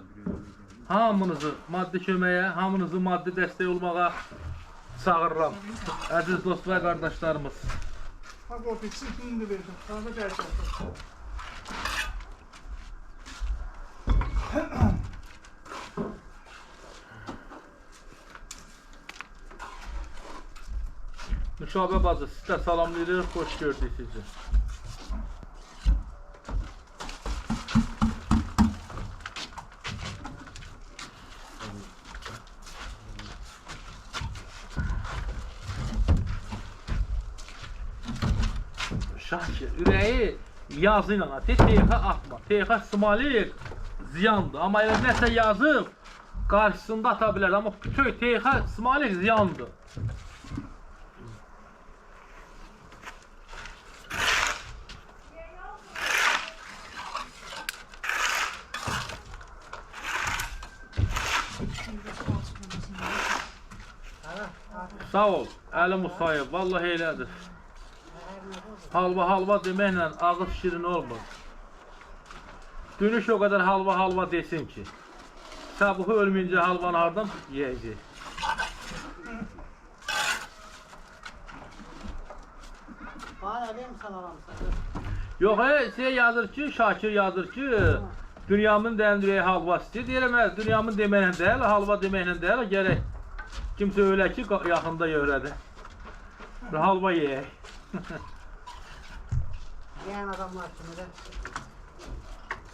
hamınızı maddi köməyə, hamınızı maddi dəstək olmağa çağırıram. Əziz dost və qardaşlarımız. Nüşabə bacı, siz də salamlayırıq, xoş gördük sizi. Şakir, ürəyi yazı ilə at, teyxə atma. Teyxə smalik ziyandır. Amma elə nəsə yazıb, qarşısında ata bilər. Amma bütün teyxə smalik ziyandır. Sağ ol, Əli Musayev, vallahi elədir. Halva deməklə ağız şirin olmur. Dünüş o qədər halva desin ki, sabahı ölməyincə halvanı hardan yiyəcək? Bana verir misin aramızda? Yox, şey yazır ki, Şakir yazır ki, dünyamın dəyən halva istəyir. Deyirəm, dünyamın deməklə deyil, halva deməklə deyil, gərək kimsə öyle ki, yaxında yöhrədə. Halva yiyək. Yiyen adamlar kimi de.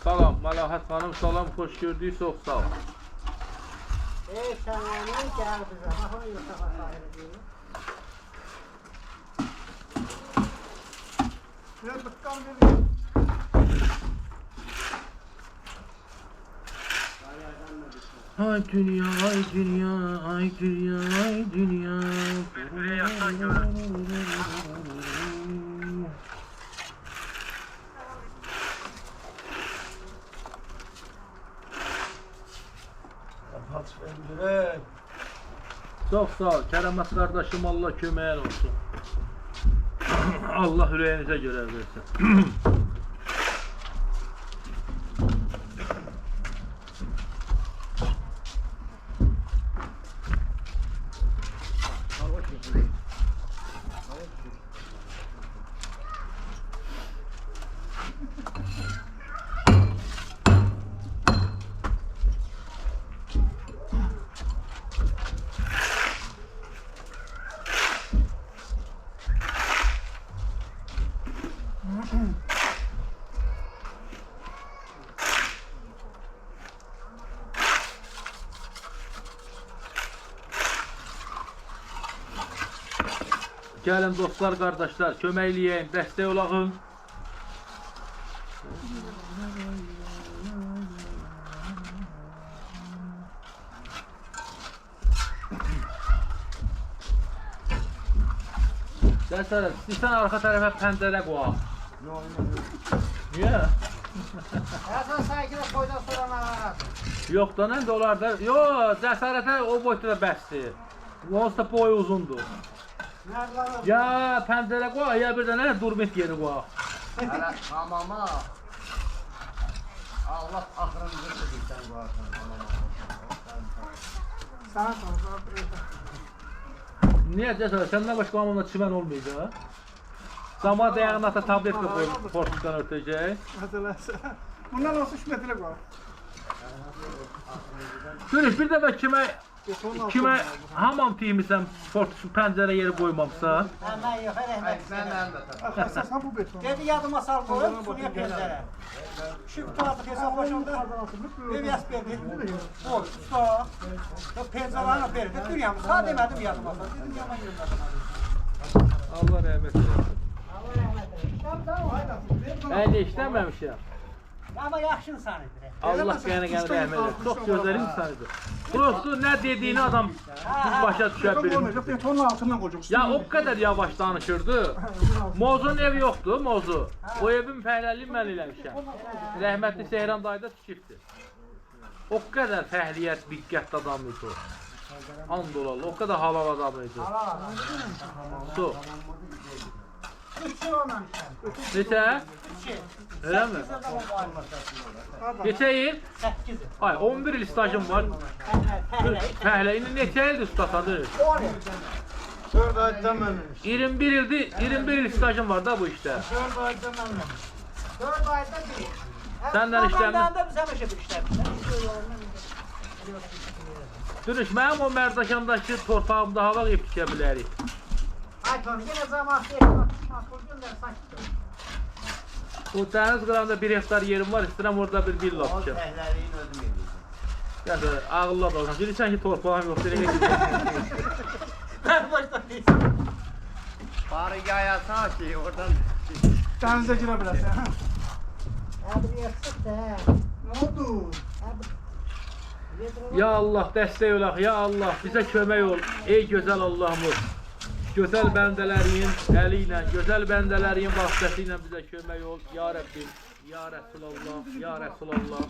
Salam, Məlahət xanım, salam, xoş gördük, çox sağ ol. Ey sənəni gəl bizə, bax o Yusufa sahili deyil. Ay dünya, ay dünya, ay dünya, ay dünya. Çok sağ ol, Keramet kardeşim, Allah köməyin olsun. Allah ürəyinizə görə versin. Gəlin dostlar, qardaşlar, köməkliyəyin, dəstək olağın. Cəsarət, istəyirsən arxa tərəfə pəncərə qoyaq. Niyə? Həsən sanki də koydan sonra nə var? Yox da, nəndə olar da? Yox, cəsarətə o boyda da bəsdir. Onsuz da boyu uzundur. Ya pəncərə qoy, ya bir dənə durbet yeri qoy. Hələ hamama Allah axırıncı dedikdən qoyarsan hamama. Sana sonra. Niyə cəsarət? Səndən başqa hamamda çimən olmayacaq? Zaman dəyəğin ata tabletka qoyub portuşdan örtəcək. Bundan olsa 3 metre koy. Görüş, bir dəfə kimə hamam tiymişsən, portuşun pəncərə yeri qoymamsan. Hemen yok, hele. Arkadaşlar bu beton. Dedi yadıma sal koyup suya pencere. Şu tutardık hesaplaşımda. Bir yas verdi. O, usta. Yok pencerelerine verdi. Dünyamı sağ demedim yadıma sal. Dedim yaman yürümedim. Allah rəhmət eylesin. Allah rahmet eylesin. Əyni işləməmişəm. Ama yaxşı insan idi. Allah qəni rəhmət eləsin. Çox gözəl insan idi. Prosto nə dediyini adam başa düşə bilmir. Betonun altından koyacak. Ya o kadar yavaş danışırdı. Mozun evi yoktu, Mozu. O evin fəhləliyini mən eləmişəm. Rəhmətli Seyran dayı da tikibdi. O kadar fəhliyyət, diqqətli adam idi o. And olalım, o kadar halal adam idi. Su. Neçə? Öyle mi? Neçə il? 8. Ay, 11 il stajım var. Fəhlə, indi neçə ildir ustasadır? 4 aydan mən. 21 ildir, 21 il stajım var da bu işte. 4 aydan mən. 4 ayda bir. Səndən işləmir. Səndən də bizə meşə bir işləmir. Dürüş, mənim o Mərdəkandakı torpağımda hava qeyb tikə bilərik. Ay Tony, yine zamanı makul gönder saçtı. O dəniz qırağında 1 hektar yerim var, istəyirəm orada bir villa tikəm. Fəhləliyin özüm eləyəcəm. Yəni, ağıllı adamsan. Bilirsən ki, torpağım yoxdur, elə gedirəm. Her başta değilsin. Barı yayasan ki oradan Denize girebilirsin. Abi yatsın da. Ne oldu? Ya Allah, dəstək olaq, ya Allah, bizə kömək ol. Ey gözəl Allah'ımız. Gözəl bəndələrin əli ilə, gözəl bəndələrin vasitəsi ilə bizə kömək ol. Ya Rəbbim, ya Rəsulallah, ya Rəsulallah.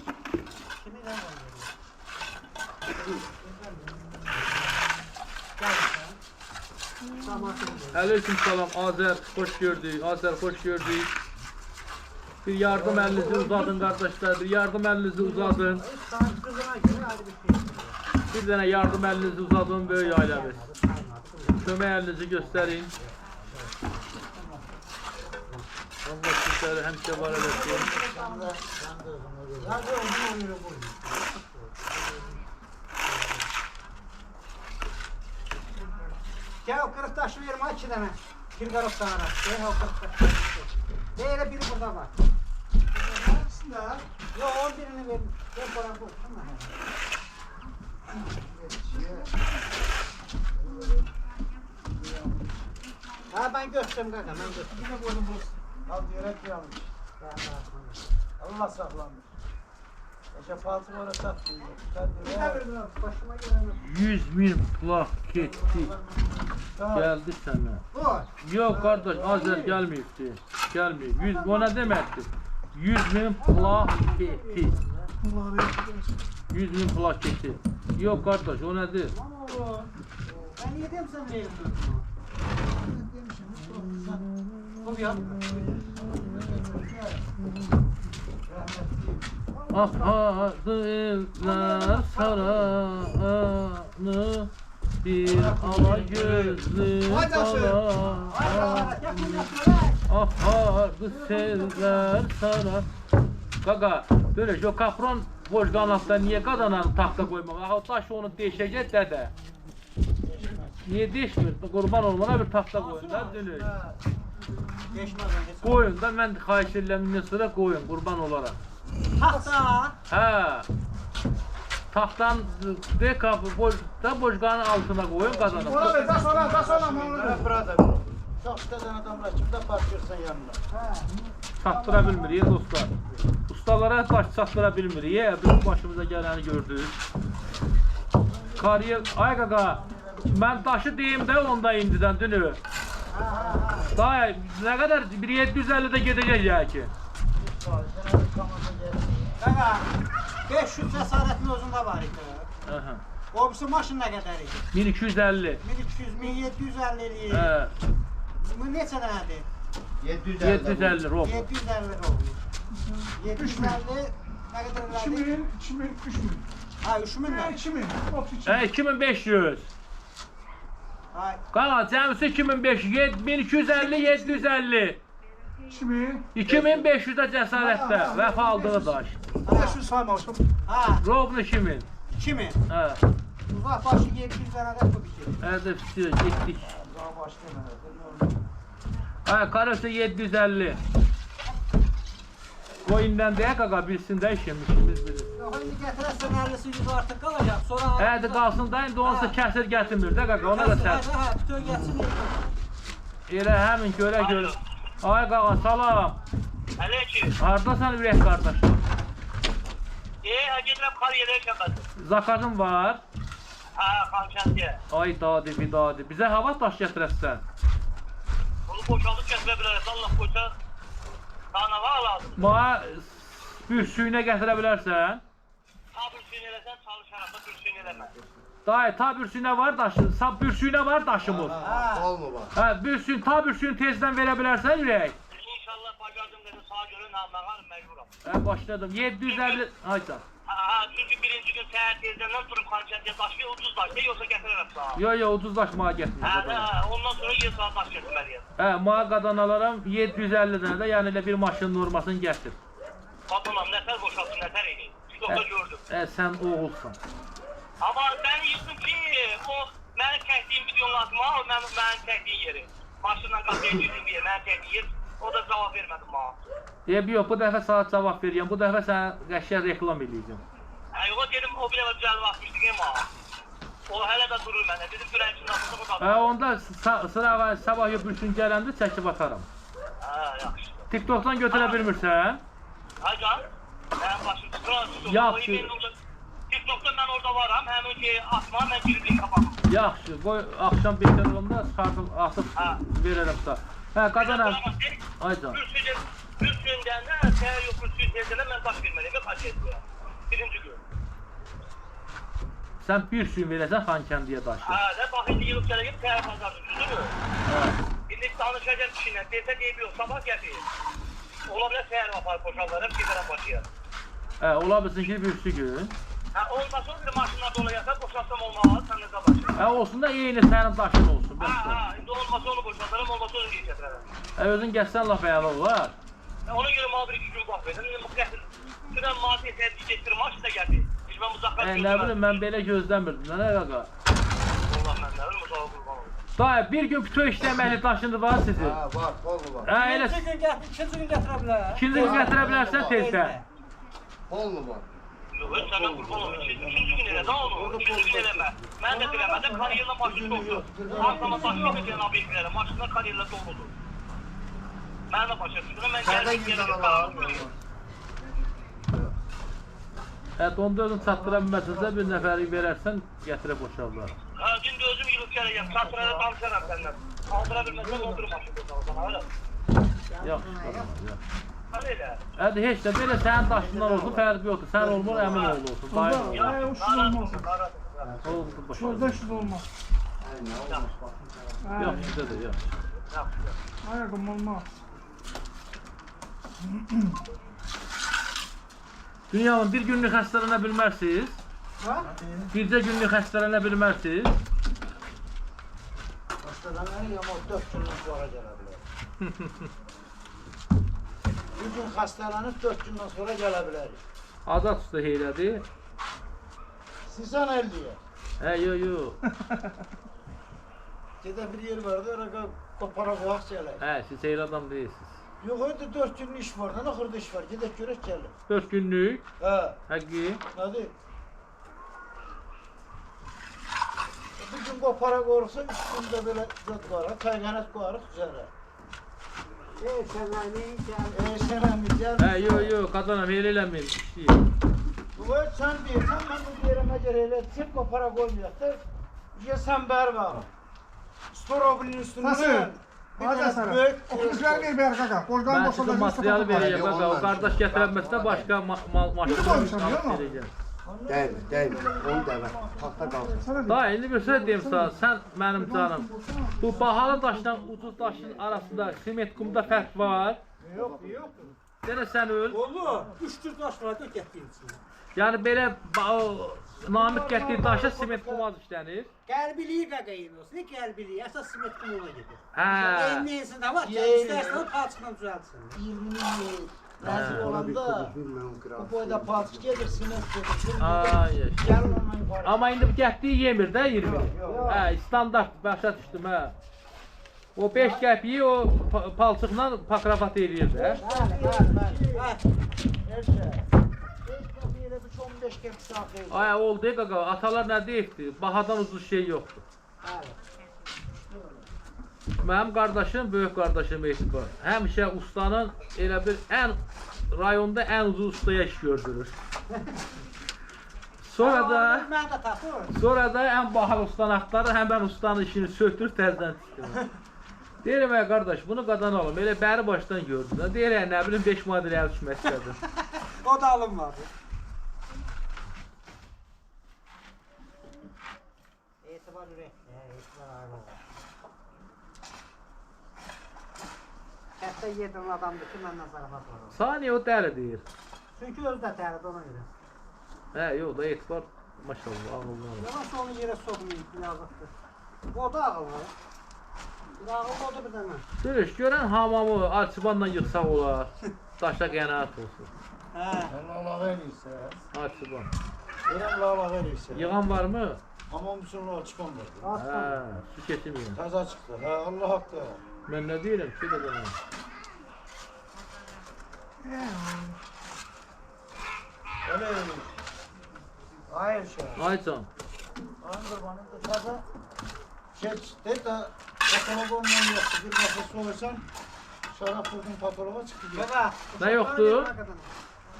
Aleyküm salam, Azər, hoş gördük, Azər, hoş gördük. Bir yardım əlinizi uzadın qardaşlar, bir yardım əlinizi uzadın. Bir dənə yardım əlinizi uzadın, böyük ailəmiz. Kömək əlinizi göstərin. Allah sizləri həmişə var eləsin. Gel o kırık taşı verim, aç 2 tane. Bir garip sana. Gel o kırık taşı. Böyle biri burada var. Hangisinde? Yok 11'ini verin. Gel bana bu. Ha ben göstereyim kanka, ben göstereyim. Bir de koydum bu. Al diyerek yanmış. Allah saklanmış. Yaşa paltı var sattım. Bir de verdin abi. Başıma gelen. 100.000 plak getdi. Gəldi sənə. Bu. Yox qardaş, Azər gəlməyibdi. Gəlməyib. 100, o nə deməkdir? 100.000 plak getdi. 100.000 plak getdi. Yox qardaş, o nədir? Ben yedim sen verim. Bu bir Apardı evlər saranı, bir ala gözlü bala. Apardı sevlər saran. Qaqa, dönüş, o kapron boş qanatda niye qadanan taxta qoymaq? Aha, taş onu deşəcək dədə. Niye deşmir? Qurban olmana bir taxta qoyun da, dönüş. Qoyun da, mən xahiş edirəm, sonra qoyun, qurban olaraq. Tahta. Hə. Taxtan de kapı boşqanın altına qoyun qazanıb. Ona ver, das ona. Burada. Çok isteden adamlar kimde bakıyorsan yanına. Çatdıra bilmirik dostlar. Ustalara daş çatdıra bilmirik. Bizim başımıza gələni gördük. Kariyer, ay qaqa, mən daşı deyim də onda indidən dünü. Daha nə qədər? 750-də gedəcək ya ki. Kanka 500 cesaretin özünde var idi. Aha. Obüsü maşın ne kadar idi? 1250. 1200, 1750 idi. Hə. Bu neçə dənədir? 750 rob. 750 olmuş. 750 ne kadar verdi? 2000, 3000. Ha 3000 ne? 2000. Hə, 2500. Hay. Qaqa, cəmsi 2500, 1250, 750. 2000. 2500-də cəsarətdə vəfa aldığı daş. 500 saymamışım. Ha Robnu 2000. 2000. Hə. Uzaq başı 700 dənə də bu bir şey. Hərdə bitiyor, getdik. Hə, karısı 750. O indən deyə qaqa bilsin də işimiz bilir. Yox indi gətirəsən 50'si 100 artıq qalacaq. Sonra Hədi qalsın da indi onsa kəsir gətirmir də qaqa, ona da sən. Ha, bütün gəlsin. Elə həmin görə. Ay qaqa, salam. Aleyküm. Hardasan ürək qardaş? Gedirəm kariyerə şəbədir. Zakazın var. Hə, Xankəndiyə. Ay dadi bir dadi. Bizə hava daş gətirəsən. Onu boşaldıb gətirə bilərəm. Allah qoysa. Daha nə var lazım? Mənə bir suyuna gətirə bilərsən. Ta bir suyun eləsən çalışaram da bir suyun eləmə. Dayı ta bir suyuna var daşın. Bir suyuna var daşımız. Ol mu var? Hə, bir suyun ta bir suyun tezdən verə bilərsən ürək. İnşallah bacardım dedi sağa görə məğaram məcburam. Hə, başladım. 750 ayda. Ha, çünki birinci gün səhər tezdən durub Xankəndiyə daşı ucuz daşı yoxsa gətirərəm sağa. Yo, ucuz daş mənə Hə, getmir. ondan sonra yer saat daş gətirməliyəm. Hə, mənə qadan alaram 750 dənə də, yəni elə bir maşının normasını gətir. Babalam, nətər boşaltın, nətər edin. TikTokda gördüm. Sən oğulsan. Amma mən yıxdım ki, o mənim çəkdiyim videonun adıma, o mənim çəkdiyim yeri. Maşınla qapıya girdim bir yer, mənim çəkdiyim yer, o da cavab vermədi bana. Yox, bu dəfə sənə cavab verirəm. Bu dəfə sənə qəşəng reklam eləyəcəm. Yox, dedim, o bilə düzəlib atmışdı ki, bana. O hələ də durur mənə, dedim,ürəyin içində atmışdı, o da. Onda sırağa sabah yox bir gün gələndə çəkib atarım. Yaxşı. TikTokdan götürə bilmirsən? Ha can, mənim başım çıxır. Yaxşı. TikTokda mən orada varam, həmin ki, atma, mən girib linka baxım. Yaxşı, qoy axşam beklərində çıxartıb atıb verərəm sənə. Hə, qazanam. Ay can. Bir gündən də səhər yox, bir süt edəndə mən baş verməliyim, kaç etməyəm. Birinci gün. Sən bir suyun verəsən Xankəndiyə daşı. Hə, də bax, indi yığıb gələyim, səhər pazardır, düzdürmü? İndi danışacaq kişinlə, desə deyib yox, sabah gəlir. Ola bilər səhər vaxtlar boşallarım, gedərəm başıya. Hə, ola bilsin ki, bir gün. Hə, olmasın bir maşınlar dolayasa boşalsam olmaz, sən də qabacaq. Hə, olsun da eyni sənin daşın olsun. Hə, indi olmasa onu boşaldarım, olmasa onu geri gətirərəm. Hə, özün gəlsən laf əla olar. Ona göre mal bir iki gün bak verdim. Şuradan mağazaya tercih ettirim, maç da geldi. Hiç ben uzaktan Hə, nə bilim, mən belə gözləmirdim. Nə qaqa? Allah mən nə bilim, uzağa qurban olsun. Dayı, bir gün bütün işləməkli daşınız var sizin. Ha, var, ol mu var? Hə, elə İkinci gün gətirə bilər. ikinci gün gətirə bilərsən tezdən. Ol mu var? Yok, hiç senden kurban olsun. Üçüncü gün elə, daha onu. Üçüncü gün eləmə. Mən də diləmədim, kariyerlə maşın doldu. Arkama daşıyla gələn obyektlərə, maşınla kariyerlə doludur. Mən də başa düşdüm, mən gəldim, gəldim, qaldım. Hə, onda özün çatdıra bilməsənsə bir nəfəri verərsən, gətirə boşallar. Şimdi özüm yılıb gələyəm, çatdırada danışaram səndən. Qaldıra bilməsən, oturum maşın boşalsan, öyle. Yaxşı, yaxşı. Hadi elə. Hadi heç də belə sənin daşından olsun, fərqi yoxdur. Sən olmur, əmin oğlu olsun. Dayı olsun. Olsun, boşallar. Şurada olmaz. Yaxşı, dedi, yaxşı. Ayaqım olmaz. Dünyanın bir günlük xəstələnə bilmərsiniz. Bircə günlük xəstələnə bilmərsiniz. Hastalananın ama 4 gündən sonra gələ bilər. Bir gün hastalanıb 4 gündən sonra gələ bilərik. Azad usta heylədir. Sizən elliyə. Hə, yo. Gedə bir yer vardı, oraya qopara qoyaq gələk. Hə, siz heyl adam deyilsiniz. Yox, orada 4 günlük iş var, nə xırda iş var, gedək görək gəlir. 4 günlük. Hə, Həqqi. nədir? Bir gün qopara qoyursa, 3 gündə belə zət qoyarıq, kayğanət qoyarıq üzərə. Sənəmi, gəl. Hə, yo, qazanam, heyl eləməyin. İşləyir. Bu sən deyirsən, mən bu deyirəm, əgər elə çək qopara qoymayaq da, sən bəri var. Storoblin üstündən. Böyük. Oxumuşlar ver bər qaqa. Orqan Mən sizə boşaldacaq. materialı verəcəm, qaqa. O qardaş gətirəməzsə başqa maşın verəcəm. Deyil, onu dəvə, taxta qalsın. Dayı, indi bir söz deyim sana, sən mənim canım. Bu bahalı daşla ucuz daşın arasında sement qumda fərq var. Yox. Yenə sən öl. Olur. 3-4 daş var da gətirin içində. Yəni belə Namik getdiyi daşa sement qum az işlənir. Qəlbiliyi qaqayın olsun. Ne qəlbiliyi? Əsas simit kumuna gedir. Hə. Neyse de var. İstersen palçıkla düzeltsin. 20 nazik olanda bu boyda palçıq gedir, siment gedir. Ay, Gəl ondan yuxarı. amma indi bu getdiyi yemir də 20. Hə, standart başa düşdüm hə. O 5 qəpiyi o palçıqla pakrafat eləyir də. Bəli. Hər şey. 15 qəp saxlayır. Ay, oldu qaqa. Atalar nə deyibdi? Bahadan ucuz şey yoxdur. Mənim qardaşım, böyük qardaşım Etibar, həmişə ustanın elə bir ən rayonda ən uzun ustaya iş gördürür. Sonra da Mən də tapır. Sonra da ən bahalı ustanı axtarır, həmən ustanın işini söktürür, təzədən tikdirir. Deyirəm, qardaş, bunu qadan alım, elə bəri başdan gördün. Deyirəm, nə bilim, 5 manat elə əl düşmək istədim. O da alınmadı. Etibar ürəkdir, etibar ayrı olur. Hətta yedim adamdır ki, məndən zarafat var. Saniyə o dəli deyir. Çünki özü də dəlidir ona görə. Hə, yox da etibar, maşallah, ağıllı olur. Yavaş onu yerə soxmayın, yazıqdır. O da ağıllı. Ağıllı o da bir dənə. Görüş, görən hamamı alçıbanla yıxsaq olar. Daşa qənaət olsun. Hə. Lalağa eləyirsə. Alçıban. Verəm lalağa eləyirsə. Yığan varmı? Hamam üçün o çıkan var. Hə, su keçirməyən. Təzə çıxdı. Hə, Allah haqqı. Mən nə deyirəm ki, də bana. Öyle. Hayır şey. Aycan. Andır bana da təzə. De də patoloq olmayan yoxdur. Bir nəfəs olursan şarap vurdun patoloğa çıxdı. Baba. Nə yoxdur?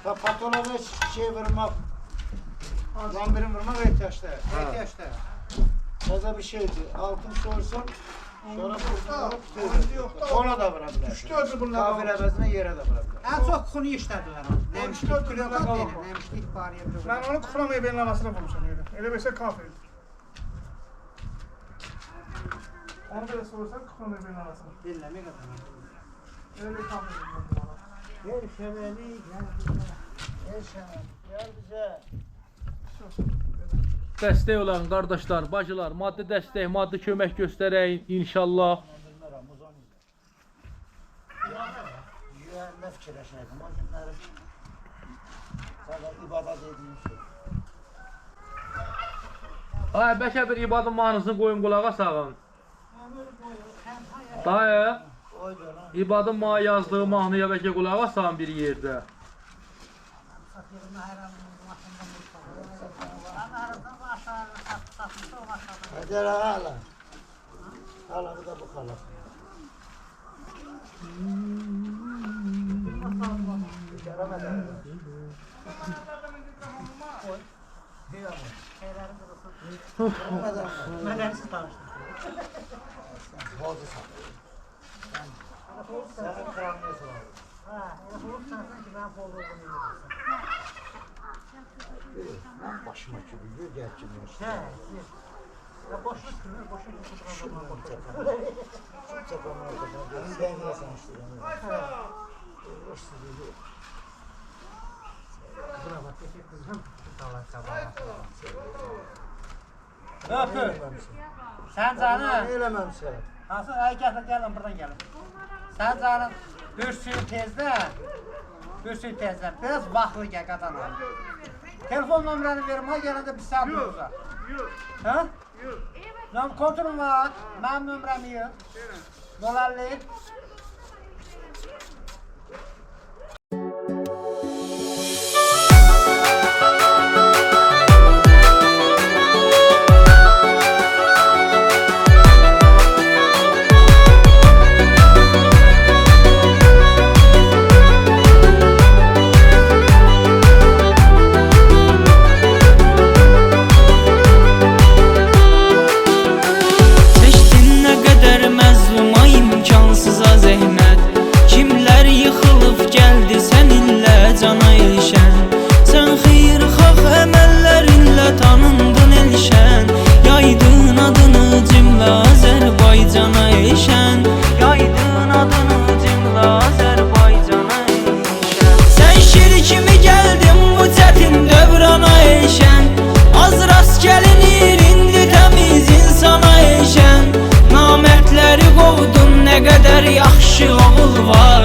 Patoloğa şey vurmaq. Lambirin vurmaq ehtiyacda. Ehtiyacda. Təzə bir şeydir. Altın sorsan şarap vurdun. Ona da vura bilər. Düşdü bunlar. Kafir əvəzinə yerə də vura bilər. Ən çox xunu işlədilər. Nəmişlik kiloda deyil. Nəmişlik bariyə bir. Ben onu kuklamayı benim arasına bulmuşum öyle. Öyle mesela kahve. Onu böyle sorursan kuklamayı benim arasına. Dinləmə qədər. Öyle kahve. Gel şeveli gel bize. Gel şeveli gel bize. Dəstək olan qardaşlar, bacılar, maddi dəstək, maddi kömək göstərəyin inşallah. Ne fikirləşəydim o günləri. Sana ibadet edeyim şey. Ay, bəlkə bir ibadım mahnısını qoyun qulağa sağın. Dayı, ibadım mağa yazdığı mahnıya bəlkə qulağa sağın bir yerdə. Hadi hala. Hala bu da bu hala. Mədənsiz tanışdım. Bozu sat. Sen kramiyesi var. Ha, elə olub sanırsan ki, mən pol olduğunu bilirsən. Ben başıma kübülür gerçekten. Hə, ya boşuna kırılır, boşuna kırılır. Çok çapanlar olacak. Sen yesin işte. Buna bak, teşekkür ederim. Allah sabah. Öpür. Sən canı. Eləməmsə. Hansı? Ay gəlin buradan gəlin. Sən canın bürsün tezdən. Bürsün tezdən. Biraz vaxtlı gəl qadana. Telefon nömrəni verim, ha gələndə bir saat duracaq. Yok. Hə? Yok. Kontrolum var. Mənim nömrəmi yox. 050. Nə qədər yaxşı oğul var